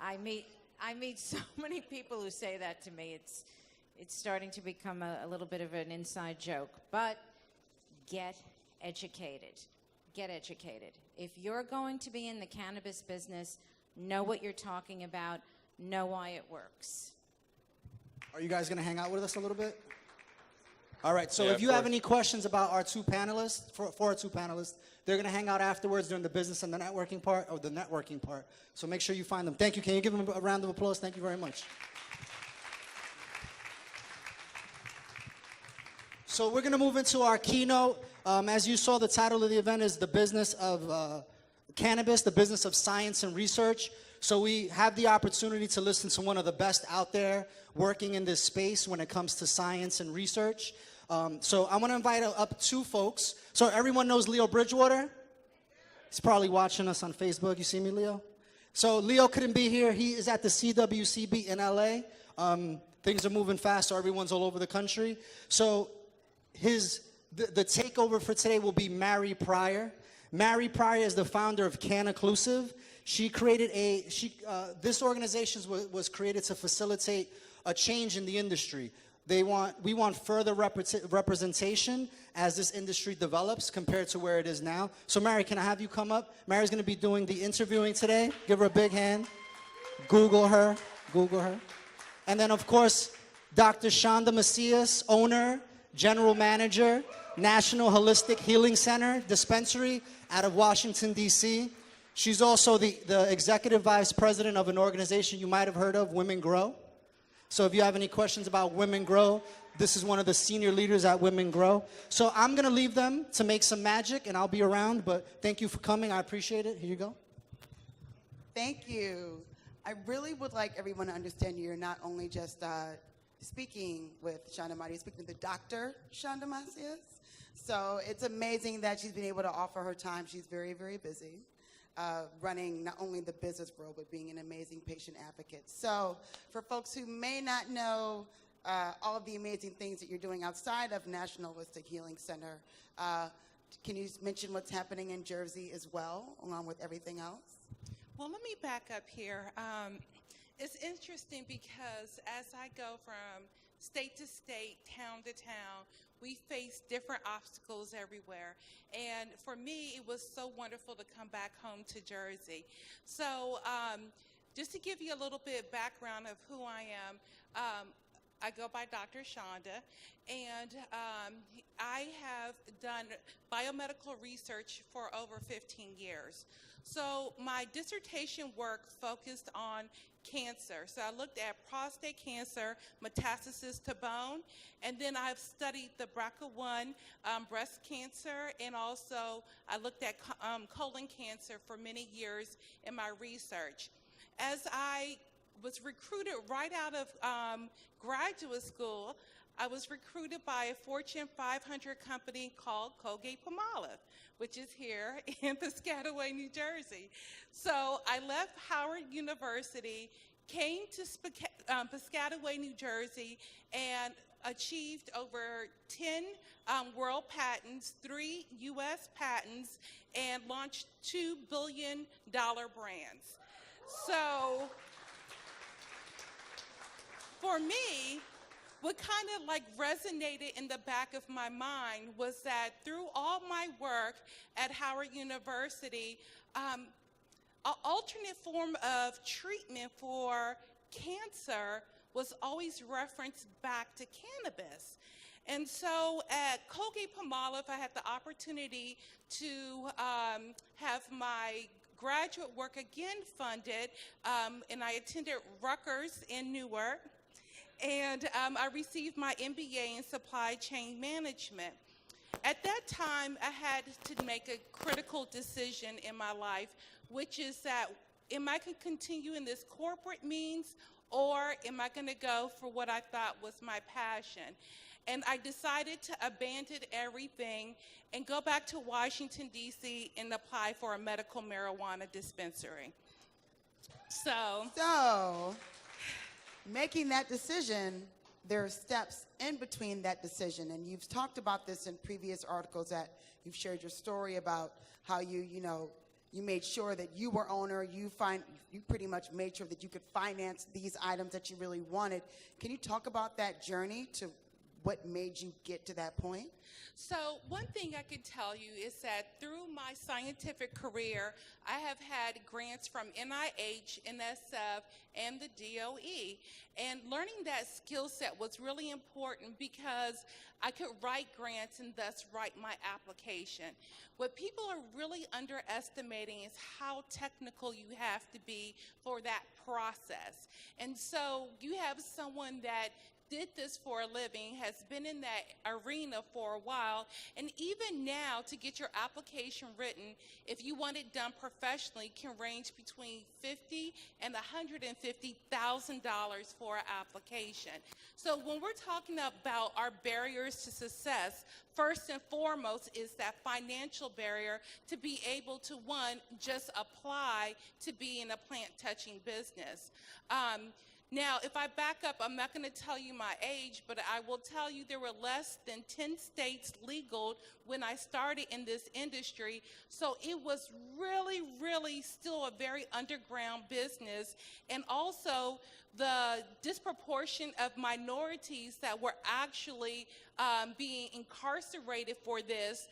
I meet so many people who say that to me. It's starting to become a little bit of an inside joke. But get educated. Get educated. If you're going to be in the cannabis business, know what you're talking about. Know why it works. Are you guys going to hang out with us a little bit? All right, so Yeah, if you have any questions about our two panelists, for our two panelists, they're going to hang out afterwards during the business and the networking part. So make sure you find them. Thank you. Can you give them a round of applause? Thank you very much. So we're going to move into our keynote. As you saw, the title of the event is The Business of Cannabis, the Business of Science and Research. So we have the opportunity to listen to one of the best out there working in this space when it comes to science and research. So I want to invite up two folks. So everyone knows Leo Bridgewater? He's probably watching us on Facebook. You see me, Leo? So Leo couldn't be here. He is at the CWCB in LA. Things are moving fast, so everyone's all over the country. So the takeover for today will be Mary Pryor. Mary Pryor is the founder of CannaClusive. She created this organization was created to facilitate a change in the industry. We want further representation as this industry develops compared to where it is now. So Mary, can I have you come up? Mary's going to be doing the interviewing today. Give her a big hand. Google her. And then, of course, Dr. Chanda Macias, owner, general manager, National Holistic Healing Center dispensary out of Washington, D.C. She's also the executive vice president of an organization you might have heard of, Women Grow. So if you have any questions about Women Grow, this is one of the senior leaders at Women Grow. So I'm going to leave them to make some magic, and I'll be around. But thank you for coming. I appreciate it. Here you go. Thank you. I really would like everyone to understand you're not only just speaking with Chanda Macias, speaking with the Dr. Chanda Macias. So it's amazing that she's been able to offer her time. She's very, very busy. Running not only the business world, but being an amazing patient advocate. So for folks who may not know all of the amazing things that you're doing outside of National Holistic Healing Center, can you mention what's happening in Jersey as well, along with everything else? Well, let me back up here. It's interesting because as I go from state to state, town to town, we face different obstacles everywhere. And for me, it was so wonderful to come back home to Jersey. So just to give you a little bit background of who I am, I go by Dr. Chanda, and I have done biomedical research for over 15 years. So my dissertation work focused on cancer. So I looked at prostate cancer, metastasis to bone, and then I've studied the BRCA1 breast cancer, and also I looked at colon cancer for many years in my research. As I was recruited right out of graduate school, I was recruited by a Fortune 500 company called Colgate-Palmolive, which is here in Piscataway, New Jersey. So I left Howard University, came to Piscataway, New Jersey, and achieved over 10 world patents, 3 U.S. patents, and launched $2 billion brands. So for me, what kind of like resonated in the back of my mind was that through all my work at Howard University, an alternate form of treatment for cancer was always referenced back to cannabis. And so at Colgate-Palmolive, I had the opportunity to have my graduate work again funded, and I attended Rutgers in Newark, and I received my MBA in supply chain management. At that time, I had to make a critical decision in my life, which is that, am I going to continue in this corporate means, or am I going to go for what I thought was my passion? And I decided to abandon everything and go back to Washington, D.C. and apply for a medical marijuana dispensary. So, making that decision, there are steps in between that decision. And you've talked about this in previous articles that you've shared your story about how you made sure that you were owner, you pretty much made sure that you could finance these items that you really wanted. Can you talk about that journey to what made you get to that point? So one thing I can tell you is that through my scientific career, I have had grants from NIH, NSF, and the DOE. And learning that skill set was really important because I could write grants and thus write my application. What people are really underestimating is how technical you have to be for that process. And so you have someone that did this for a living, has been in that arena for a while, and even now to get your application written, if you want it done professionally, can range between $50,000 and $150,000 for an application. So when we're talking about our barriers to success, first and foremost is that financial barrier to be able to, one, just apply to be in a plant-touching business. Now, if I back up, I'm not going to tell you my age, but I will tell you there were less than 10 states legal when I started in this industry. So it was really, really still a very underground business. And also the disproportion of minorities that were actually being incarcerated for this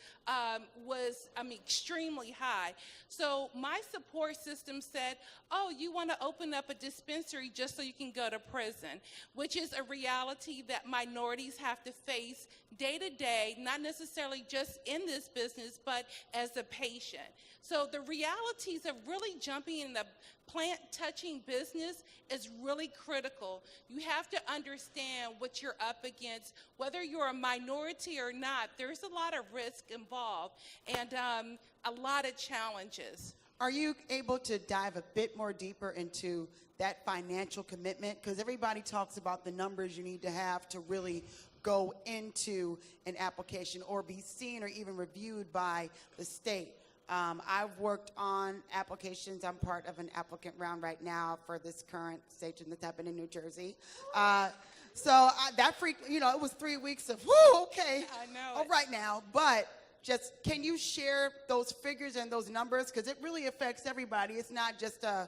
was, extremely high. So my support system said, oh, you want to open up a dispensary just so you can go to prison, which is a reality that minorities have to face day to day, not necessarily just in this business, but as a patient. So the realities of really jumping in the plant-touching business is really critical. You have to understand what you're up against. Whether you're a minority or not, there's a lot of risk involved and a lot of challenges. Are you able to dive a bit more deeper into that financial commitment? Because everybody talks about the numbers you need to have to really go into an application or be seen or even reviewed by the state. I've worked on applications. I'm part of an applicant round right now for this current station that's happening in New Jersey. That freak, it was 3 weeks of, whoo, okay, I know all right now. But just, can you share those figures and those numbers? Because it really affects everybody. It's not just a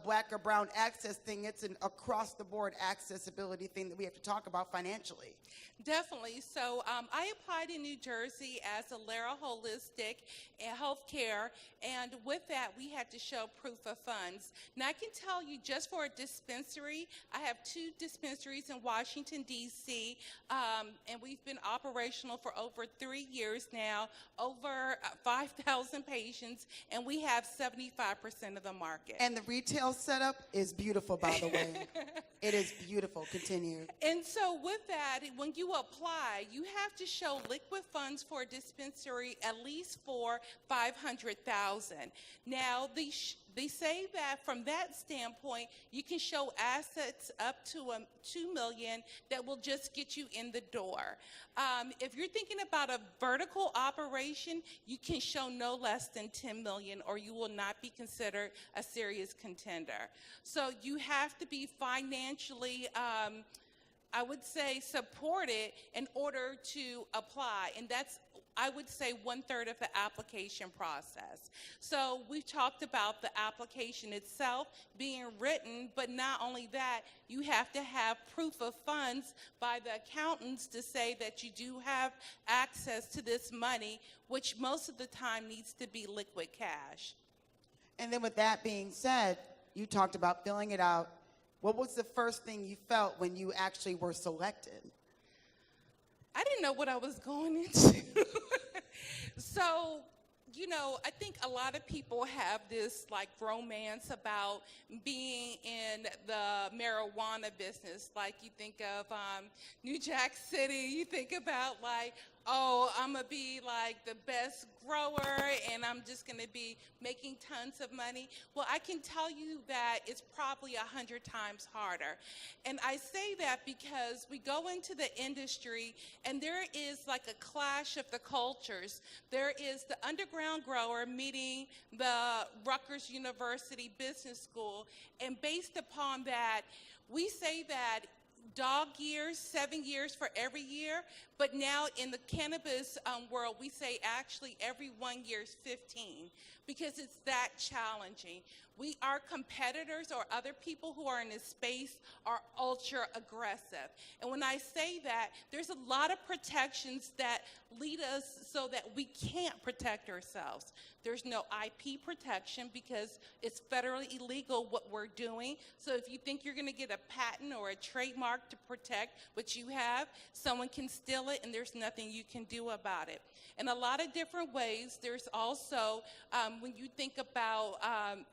black or brown access thing. It's an across-the-board accessibility thing that we have to talk about financially. Definitely. So I applied in New Jersey as a Lara Holistic Healthcare, and with that, we had to show proof of funds. Now, I can tell you, just for a dispensary, I have 2 dispensaries in Washington, D.C., and we've been operational for over 3 years now, over 5,000 patients, and we have 75% of the market. And the retail setup is beautiful, by the way. It is beautiful. Continue. And so with that, when you apply, you have to show liquid funds for a dispensary at least for $500,000. Now, they say that from that standpoint, you can show assets up to $2 million that will just get you in the door. If you're thinking about a vertical operation, you can show no less than $10 million, or you will not be considered a serious contender. So you have to be financially, I would say, supported in order to apply, and that's, I would say, 1/3 of the application process. So we've talked about the application itself being written, but not only that, you have to have proof of funds by the accountants to say that you do have access to this money, which most of the time needs to be liquid cash. And then with that being said, you talked about filling it out. What was the first thing you felt when you actually were selected? I didn't know what I was going into. So, you know, I think a lot of people have this like romance about being in the marijuana business. Like you think of New Jack City, you think about like, oh, I'm gonna be like the best grower and I'm just gonna be making tons of money. Well, I can tell you that it's probably 100 times harder. And I say that because we go into the industry and there is like a clash of the cultures. There is the underground grower meeting the Rutgers University Business School, and based upon that, we say that dog years, 7 years for every year, but now in the cannabis world, we say actually every 1 year is 15 because it's that challenging. Our competitors or other people who are in this space are ultra aggressive. And when I say that, there's a lot of protections that lead us so that we can't protect ourselves. There's no IP protection because it's federally illegal what we're doing. So if you think you're gonna get a patent or a trademark to protect what you have, someone can steal it and there's nothing you can do about it. In a lot of different ways, there's also, when you think about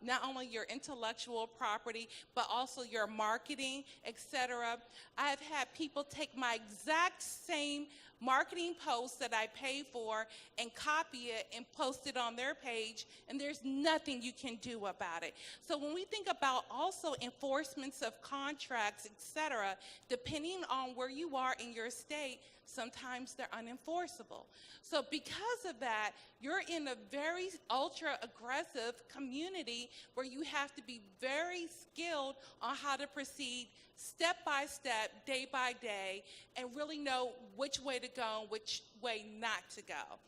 not only your intellectual property, but also your marketing, etc. I've had people take my exact same marketing post that I pay for and copy it and post it on their page, and there's nothing you can do about it. So when we think about also enforcements of contracts, etc., depending on where you are in your state, sometimes they're unenforceable. So because of that, you're in a very ultra-aggressive community where you have to be very skilled on how to proceed step by step, day by day, and really know which way to go and which way not to go.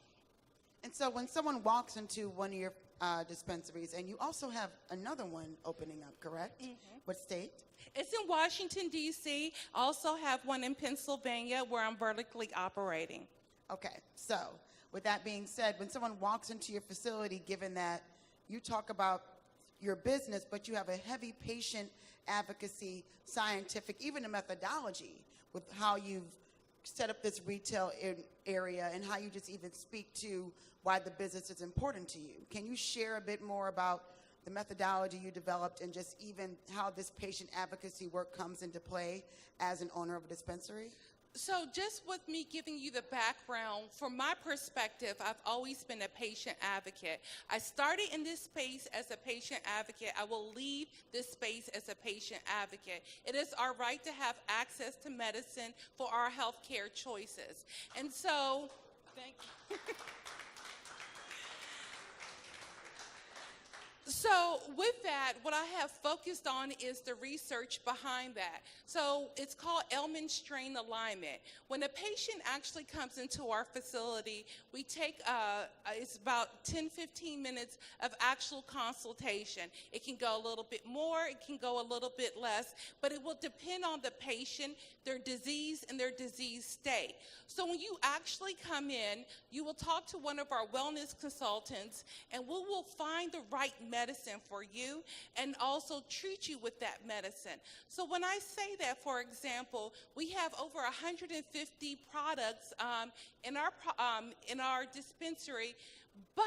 And so when someone walks into one of your dispensaries, and you also have another one opening up, correct? Mm-hmm. What state? It's in Washington, D.C. I also have one in Pennsylvania where I'm vertically operating. Okay, so with that being said, when someone walks into your facility, given that you talk about your business, but you have a heavy patient advocacy, scientific, even a methodology with how you've set up this retail area and how you just even speak to why the business is important to you. Can you share a bit more about the methodology you developed and just even how this patient advocacy work comes into play as an owner of a dispensary? So just with me giving you the background, from my perspective, I've always been a patient advocate. I started in this space as a patient advocate. I will leave this space as a patient advocate. It is our right to have access to medicine for our healthcare choices. And so, thank you. So with that, what I have focused on is the research behind that. So it's called ailment strain alignment. When a patient actually comes into our facility, we take, it's about 10-15 minutes of actual consultation. It can go a little bit more, it can go a little bit less, but it will depend on the patient, their disease, and their disease state. So when you actually come in, you will talk to one of our wellness consultants, and we will find the right medicine for you and also treat you with that medicine. So when I say that, for example, we have over 150 products in our dispensary, but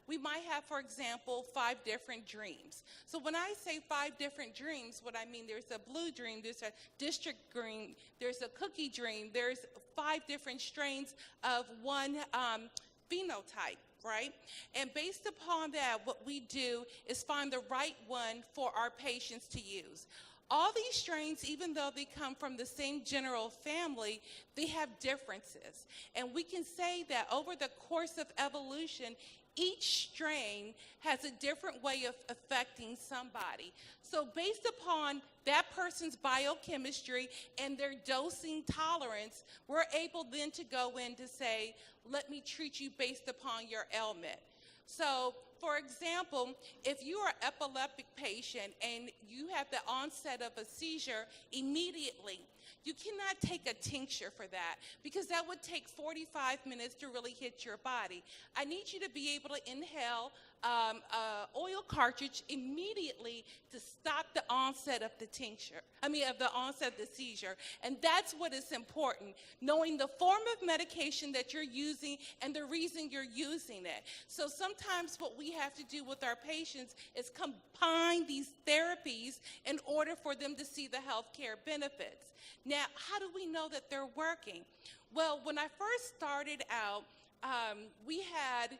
we might have, for example, 5 different dreams. So when I say 5 different dreams, what I mean, there's a blue dream, there's a district dream, there's a cookie dream, there's 5 different strains of one phenotype. right? And based upon that, what we do is find the right one for our patients to use. All these strains, even though they come from the same general family, they have differences. And we can say that over the course of evolution, each strain has a different way of affecting somebody. So based upon that person's biochemistry and their dosing tolerance, we're able then to go in to say, let me treat you based upon your ailment. So, for example, if you are an epileptic patient and you have the onset of a seizure immediately, you cannot take a tincture for that because that would take 45 minutes to really hit your body. I need you to be able to inhale oil cartridge immediately to stop the onset of the the onset of the seizure. And that's what is important, knowing the form of medication that you're using and the reason you're using it. So sometimes what we have to do with our patients is combine these therapies in order for them to see the healthcare benefits. Now, how do we know that they're working? Well, when I first started out, we had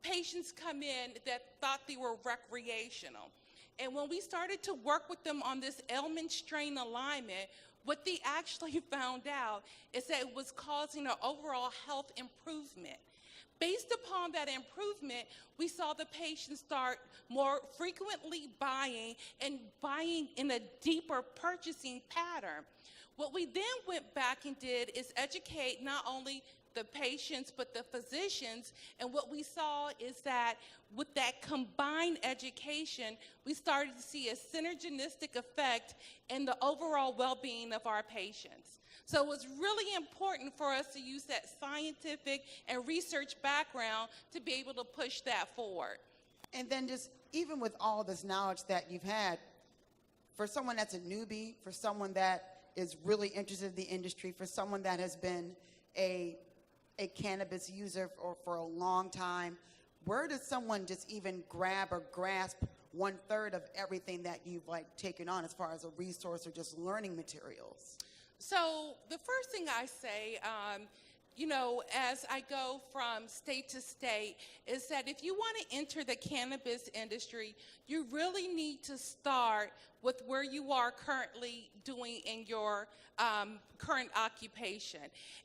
patients come in that thought they were recreational. And when we started to work with them on this ailment strain alignment, what they actually found out is that it was causing an overall health improvement. Based upon that improvement, we saw the patients start more frequently buying and buying in a deeper purchasing pattern. What we then went back and did is educate not only the patients but the physicians, and what we saw is that with that combined education, we started to see a synergistic effect in the overall well-being of our patients. So it was really important for us to use that scientific and research background to be able to push that forward. And then just even with all this knowledge that you've had, for someone that's a newbie, for someone that is really interested in the industry, for someone that has been a cannabis user for a long time, where does someone just even grab or grasp 1/3 of everything that you've taken on as far as a resource or just learning materials? So the first thing I say, as I go from state to state, is that if you want to enter the cannabis industry, you really need to start with where you are currently doing in your current occupation.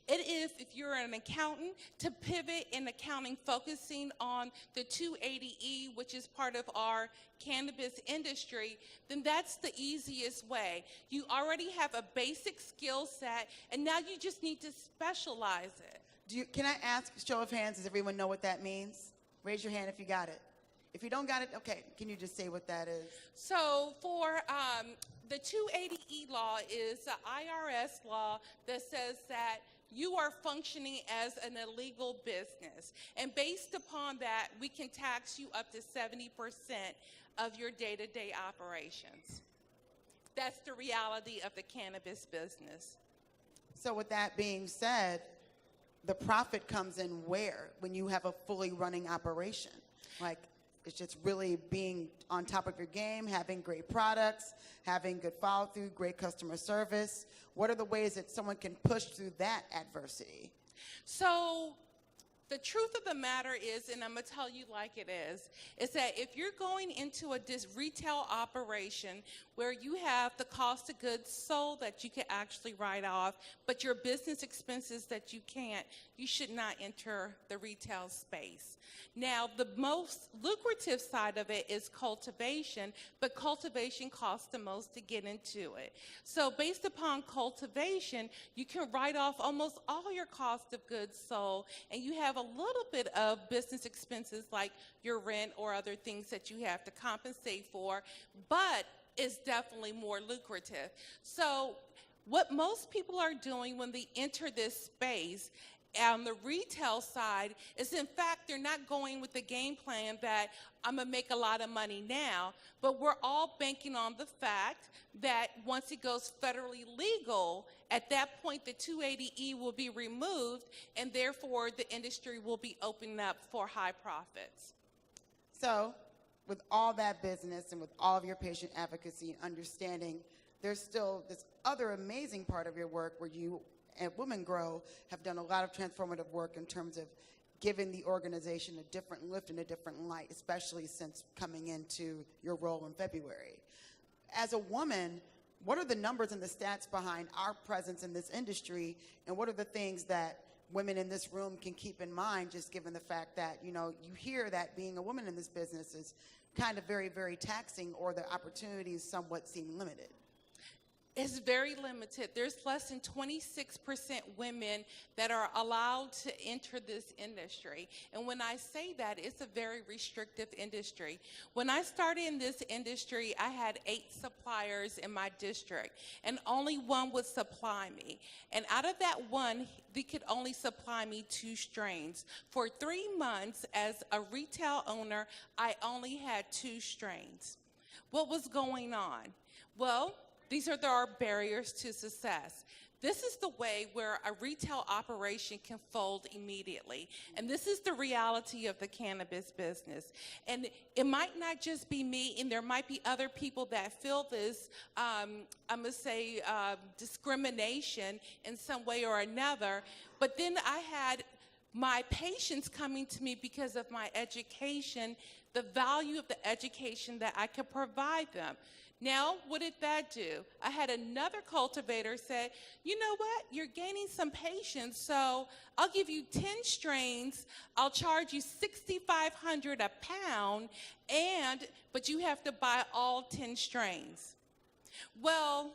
It is, if you're an accountant, to pivot in accounting focusing on the 280E, which is part of our cannabis industry, then that's the easiest way. You already have a basic skill set, and now you just need to specialize it. Can I ask, show of hands, does everyone know what that means? Raise your hand if you got it. If you don't got it, okay, can you just say what that is? So for the 280E law is the IRS law that says that you are functioning as an illegal business. And based upon that, we can tax you up to 70% of your day-to-day operations. That's the reality of the cannabis business. So with that being said, the profit comes in where? When you have a fully running operation? It's just really being on top of your game, having great products, having good follow-through, great customer service. What are the ways that someone can push through that adversity? So the truth of the matter is, and I'm going to tell you like it is that if you're going into a retail operation where you have the cost of goods sold that you can actually write off, but your business expenses that you can't, you should not enter the retail space. Now, the most lucrative side of it is cultivation, but cultivation costs the most to get into it. So based upon cultivation, you can write off almost all your cost of goods sold, and you have a little bit of business expenses like your rent or other things that you have to compensate for, but it's definitely more lucrative. So what most people are doing when they enter this space on the retail side is, in fact, they're not going with the game plan that I'm going to make a lot of money now, but we're all banking on the fact that once it goes federally legal, at that point the 280E will be removed, and therefore the industry will be opening up for high profits. So with all that business and with all of your patient advocacy and understanding, there's still this other amazing part of your work where you at Women Grow have done a lot of transformative work in terms of given the organization a different lift and a different light, especially since coming into your role in February. As a woman, what are the numbers and the stats behind our presence in this industry, and what are the things that women in this room can keep in mind, just given the fact that, you know, you hear that being a woman in this business is kind of very, very taxing, or the opportunities somewhat seem limited? It's very limited. There's less than 26% women that are allowed to enter this industry. And when I say that, it's a very restrictive industry. When I started in this industry, I had 8 suppliers in my district, and only one would supply me. And out of that one, they could only supply me 2 strains. For 3 months as a retail owner, I only had 2 strains. What was going on? Well, these are our barriers to success. This is the way where a retail operation can fold immediately. And this is the reality of the cannabis business. And it might not just be me, and there might be other people that feel this, I'm going to say, discrimination in some way or another. But then I had my patients coming to me because of my education, the value of the education that I could provide them. Now, what did that do? I had another cultivator say, you know what, you're gaining some patients, so I'll give you 10 strains, I'll charge you $6,500 a pound, but you have to buy all 10 strains. Well,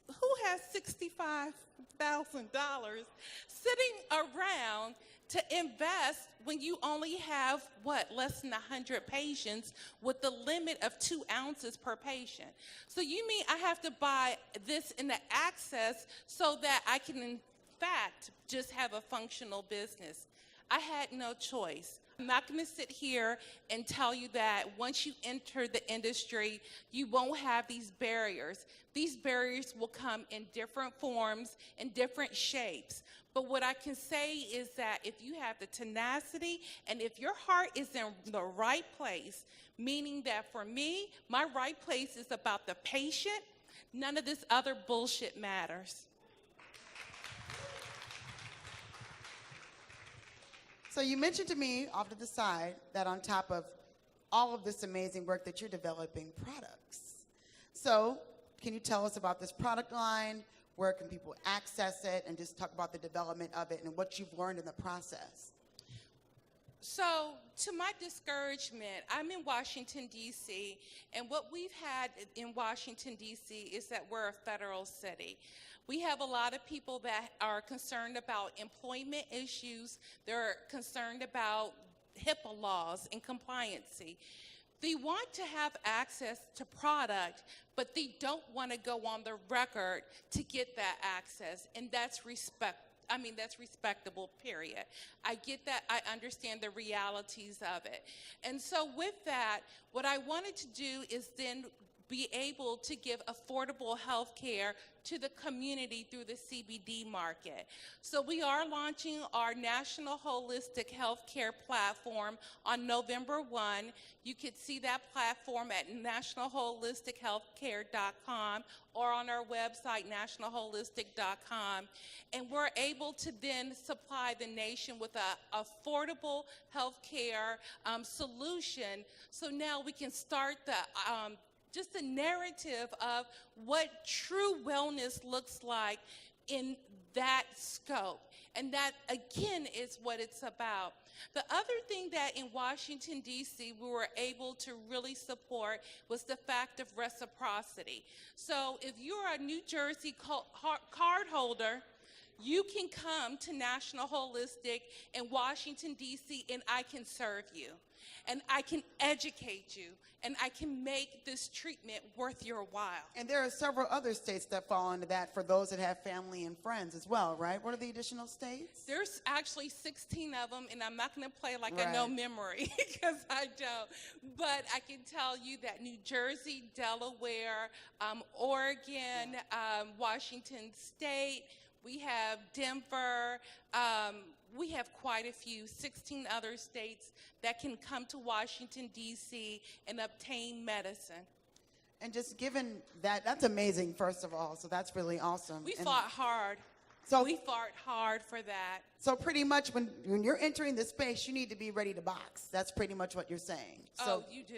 who has $65,000 sitting around to invest when you only have, less than 100 patients with the limit of 2 ounces per patient? So you mean I have to buy this in the access so that I can, in fact, just have a functional business? I had no choice. I'm not going to sit here and tell you that once you enter the industry, you won't have these barriers. These barriers will come in different forms, in different shapes. But what I can say is that if you have the tenacity and if your heart is in the right place, meaning that for me, my right place is about the patient, none of this other bullshit matters. So you mentioned to me off to the side that on top of all of this amazing work that you're developing products. So can you tell us about this product line? Where can people access it, and just talk about the development of it and what you've learned in the process? So, to my discouragement, I'm in Washington, D.C., and what we've had in Washington, D.C. is that we're a federal city. We have a lot of people that are concerned about employment issues. They're concerned about HIPAA laws and compliancy. They want to have access to product, but they don't want to go on the record to get that access, and that's respectable, period. I get that. I understand the realities of it. And so with that, what I wanted to do is then be able to give affordable health care to the community through the CBD market. So we are launching our National Holistic Healthcare platform on November 1. You could see that platform at nationalholistichealthcare.com or on our website, nationalholistic.com. And we're able to then supply the nation with an affordable healthcare solution. So now we can start just the narrative of what true wellness looks like in that scope. And that, again, is what it's about. The other thing that in Washington, D.C., we were able to really support was the fact of reciprocity. So if you're a New Jersey card holder, you can come to National Holistic in Washington, D.C., and I can serve you. And I can educate you, and I can make this treatment worth your while. And there are several other states that fall into that for those that have family and friends as well, right? What are the additional states? There's actually 16 of them, and I'm not going to play like I know memory, because I don't. But I can tell you that New Jersey, Delaware, Oregon, Washington State, we have Denver, we have quite a few, 16 other states that can come to Washington, D.C. and obtain medicine. And just given that, that's amazing, first of all, so that's really awesome. We fought hard. So we fought hard for that. So pretty much when you're entering the space, you need to be ready to box. That's pretty much what you're saying. So Oh, you do.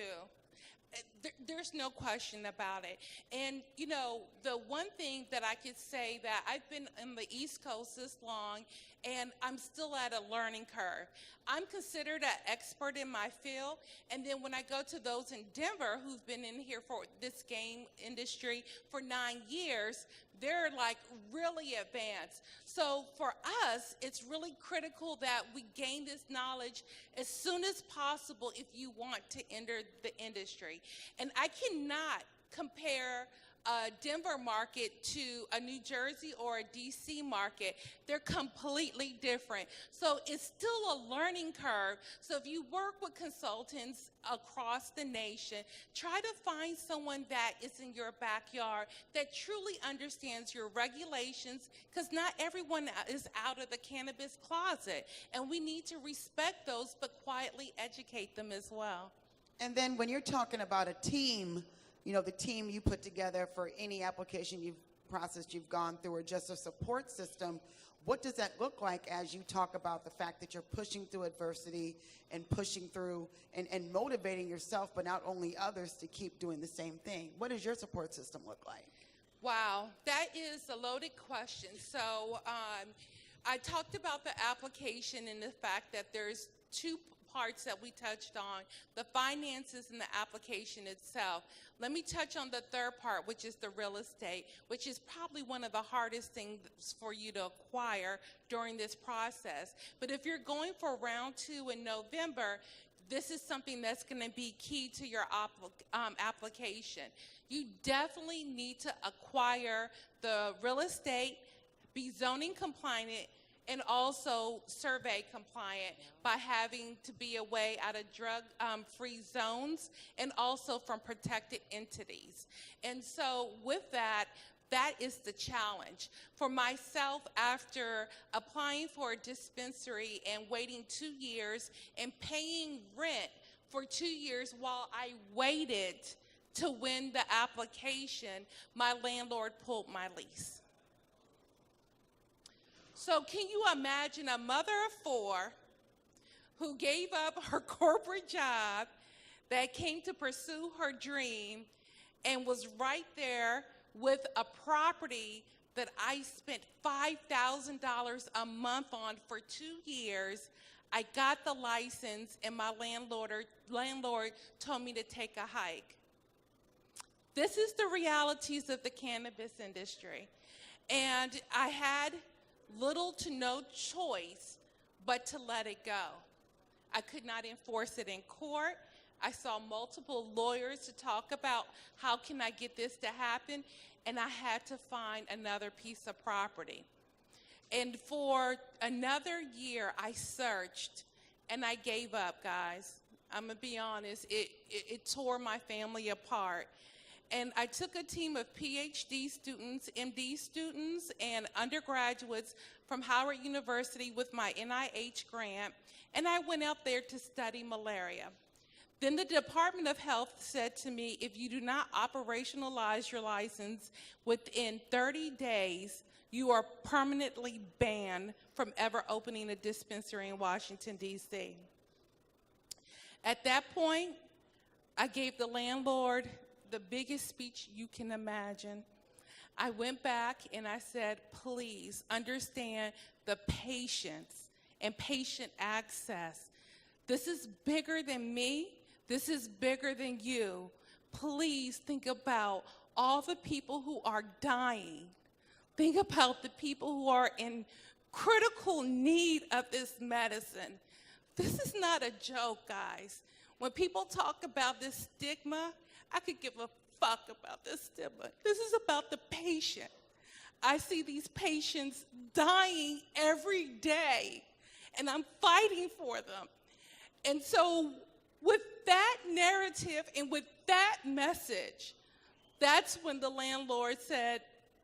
There's no question about it. And, you know, the one thing that I could say that I've been in the East Coast this long, and I'm still at a learning curve. I'm considered an expert in my field, and then when I go to those in Denver who've been in here for this game industry for 9 years, they're like really advanced. So for us, it's really critical that we gain this knowledge as soon as possible if you want to enter the industry. And I cannot compare a Denver market to a New Jersey or a DC market. They're completely different. So it's still a learning curve. So if you work with consultants across the nation, try to find someone that is in your backyard that truly understands your regulations, because not everyone is out of the cannabis closet. And we need to respect those, but quietly educate them as well. and then when you're talking about a team, you know, the team you put together for any application you've processed, you've gone through, or just a support system, what does that look like as you talk about the fact that you're pushing through adversity and pushing through and motivating yourself, but not only others, to keep doing the same thing? What does your support system look like? Wow, that is a loaded question. So I talked about the application and the fact that there's two parts that we touched on, the finances and the application itself. Let me touch on the third part, which is the real estate, which is probably one of the hardest things for you to acquire during this process. But if you're going for round 2 in November, this is something that's going to be key to your application. You definitely need to acquire the real estate, be zoning compliant, and also survey compliant by having to be away out of drug-free zones and also from protected entities. And so with that, that is the challenge. For myself, after applying for a dispensary and waiting 2 years and paying rent for 2 years while I waited to win the application, my landlord pulled my lease. So can you imagine a mother of 4 who gave up her corporate job, that came to pursue her dream, and was right there with a property that I spent $5,000 a month on for 2 years? I got the license, and my landlord told me to take a hike. This is the realities of the cannabis industry. And I had little to no choice but to let it go. I could not enforce it in court. I saw multiple lawyers to talk about how can I get this to happen, and I had to find another piece of property. And for another year, I searched, and I gave up, guys. I'm gonna be honest, it tore my family apart. And I took a team of PhD students, MD students, and undergraduates from Howard University with my NIH grant, and I went out there to study malaria. Then the Department of Health said to me, if you do not operationalize your license within 30 days, you are permanently banned from ever opening a dispensary in Washington, D.C. At that point, I gave the landlord the biggest speech you can imagine. I went back and I said, please understand the patience and patient access. This is bigger than me. This is bigger than you. Please think about all the people who are dying. Think about the people who are in critical need of this medicine. This is not a joke, guys. When people talk about this stigma, I could give a fuck about this stigma. This is about the patient. I see these patients dying every day, and I'm fighting for them. And so with that narrative and with that message, that's when the landlord said,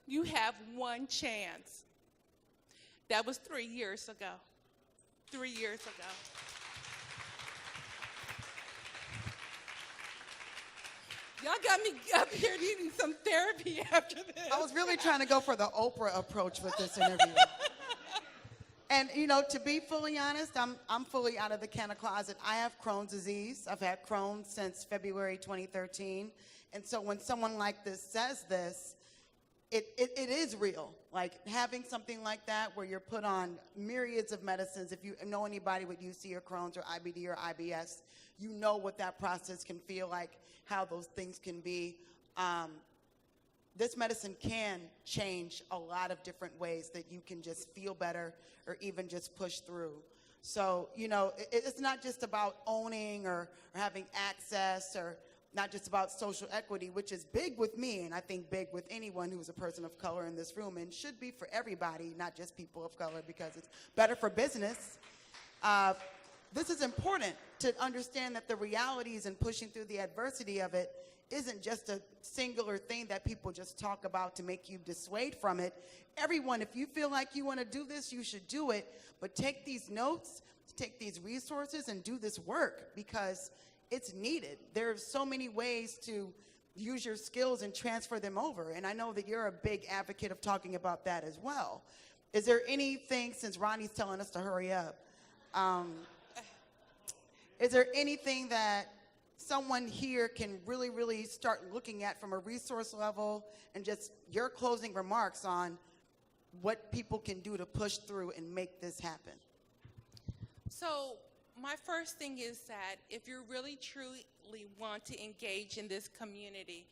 you have one chance. That was 3 years ago. 3 years ago. Y'all got me up here needing some therapy after this. I was really trying to go for the Oprah approach with this interview. And, you know, to be fully honest, I'm fully out of the canna closet. I have Crohn's disease. I've had Crohn's since February 2013. And so when someone like this says this, it is real. Like having something like that where you're put on myriads of medicines. If you know anybody with UC or Crohn's or IBD or IBS, you know what that process can feel like, how those things can be. This medicine can change a lot of different ways that you can just feel better or even just push through. So, you know, it's not just about owning or having access, or not just about social equity, which is big with me, and I think big with anyone who's a person of color in this room, and should be for everybody, not just people of color, because it's better for business. This is important to understand that the realities and pushing through the adversity of it isn't just a singular thing that people just talk about to make you dissuade from it. Everyone, if you feel like you want to do this, you should do it, but take these notes, take these resources, and do this work, because it's needed. There are so many ways to use your skills and transfer them over, and I know that you're a big advocate of talking about that as well. Is there anything, since Ronnie's telling us to hurry up, is there anything that someone here can really, really start looking at from a resource level, and just your closing remarks on what people can do to push through and make this happen? So my first thing is that if you really truly want to engage in this community,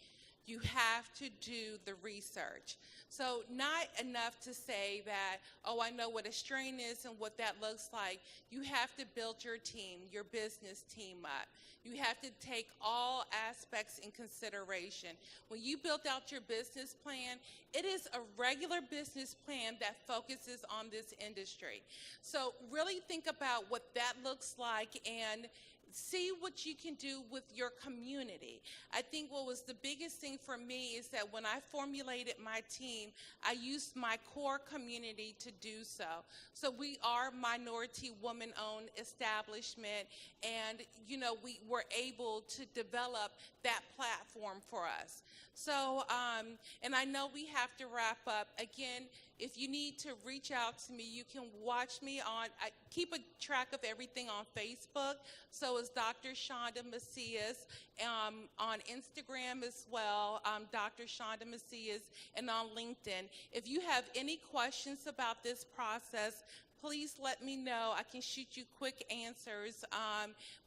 you have to do the research. So not enough to say that, oh, I know what a strain is and what that looks like. You have to build your team, your business team up. You have to take all aspects in consideration. When you build out your business plan, it is a regular business plan that focuses on this industry. So really think about what that looks like and see what you can do with your community. I think what was the biggest thing for me is that when I formulated my team, I used my core community to do so. So we are minority woman-owned establishment, and you know, we were able to develop that platform for us. So, and I know we have to wrap up. Again, if you need to reach out to me, you can watch me on, I keep a track of everything on Facebook. So is Dr. Chanda Macias, on Instagram as well, Dr. Chanda Macias, and on LinkedIn. If you have any questions about this process, please let me know. I can shoot you quick answers,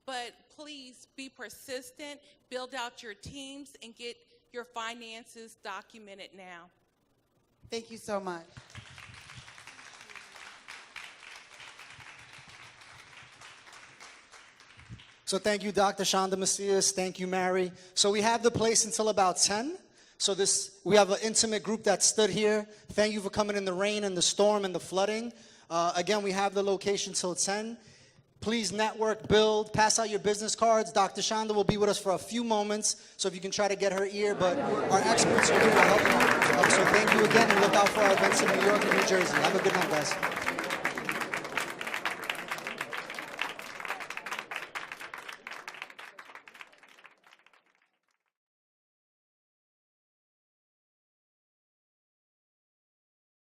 but please be persistent, build out your teams, and get your finances documented now. Thank you so much. So thank you, Dr. Chanda Macias. Thank you, Mary. So we have the place until about 10. So we have an intimate group that stood here. Thank you for coming in the rain and the storm and the flooding. Again, we have the location till 10. Please network, build, pass out your business cards. Dr. Chanda will be with us for a few moments, so if you can try to get her ear, but our experts are here to help you. So thank you again, and look out for our events in New York and New Jersey. Have a good night, guys.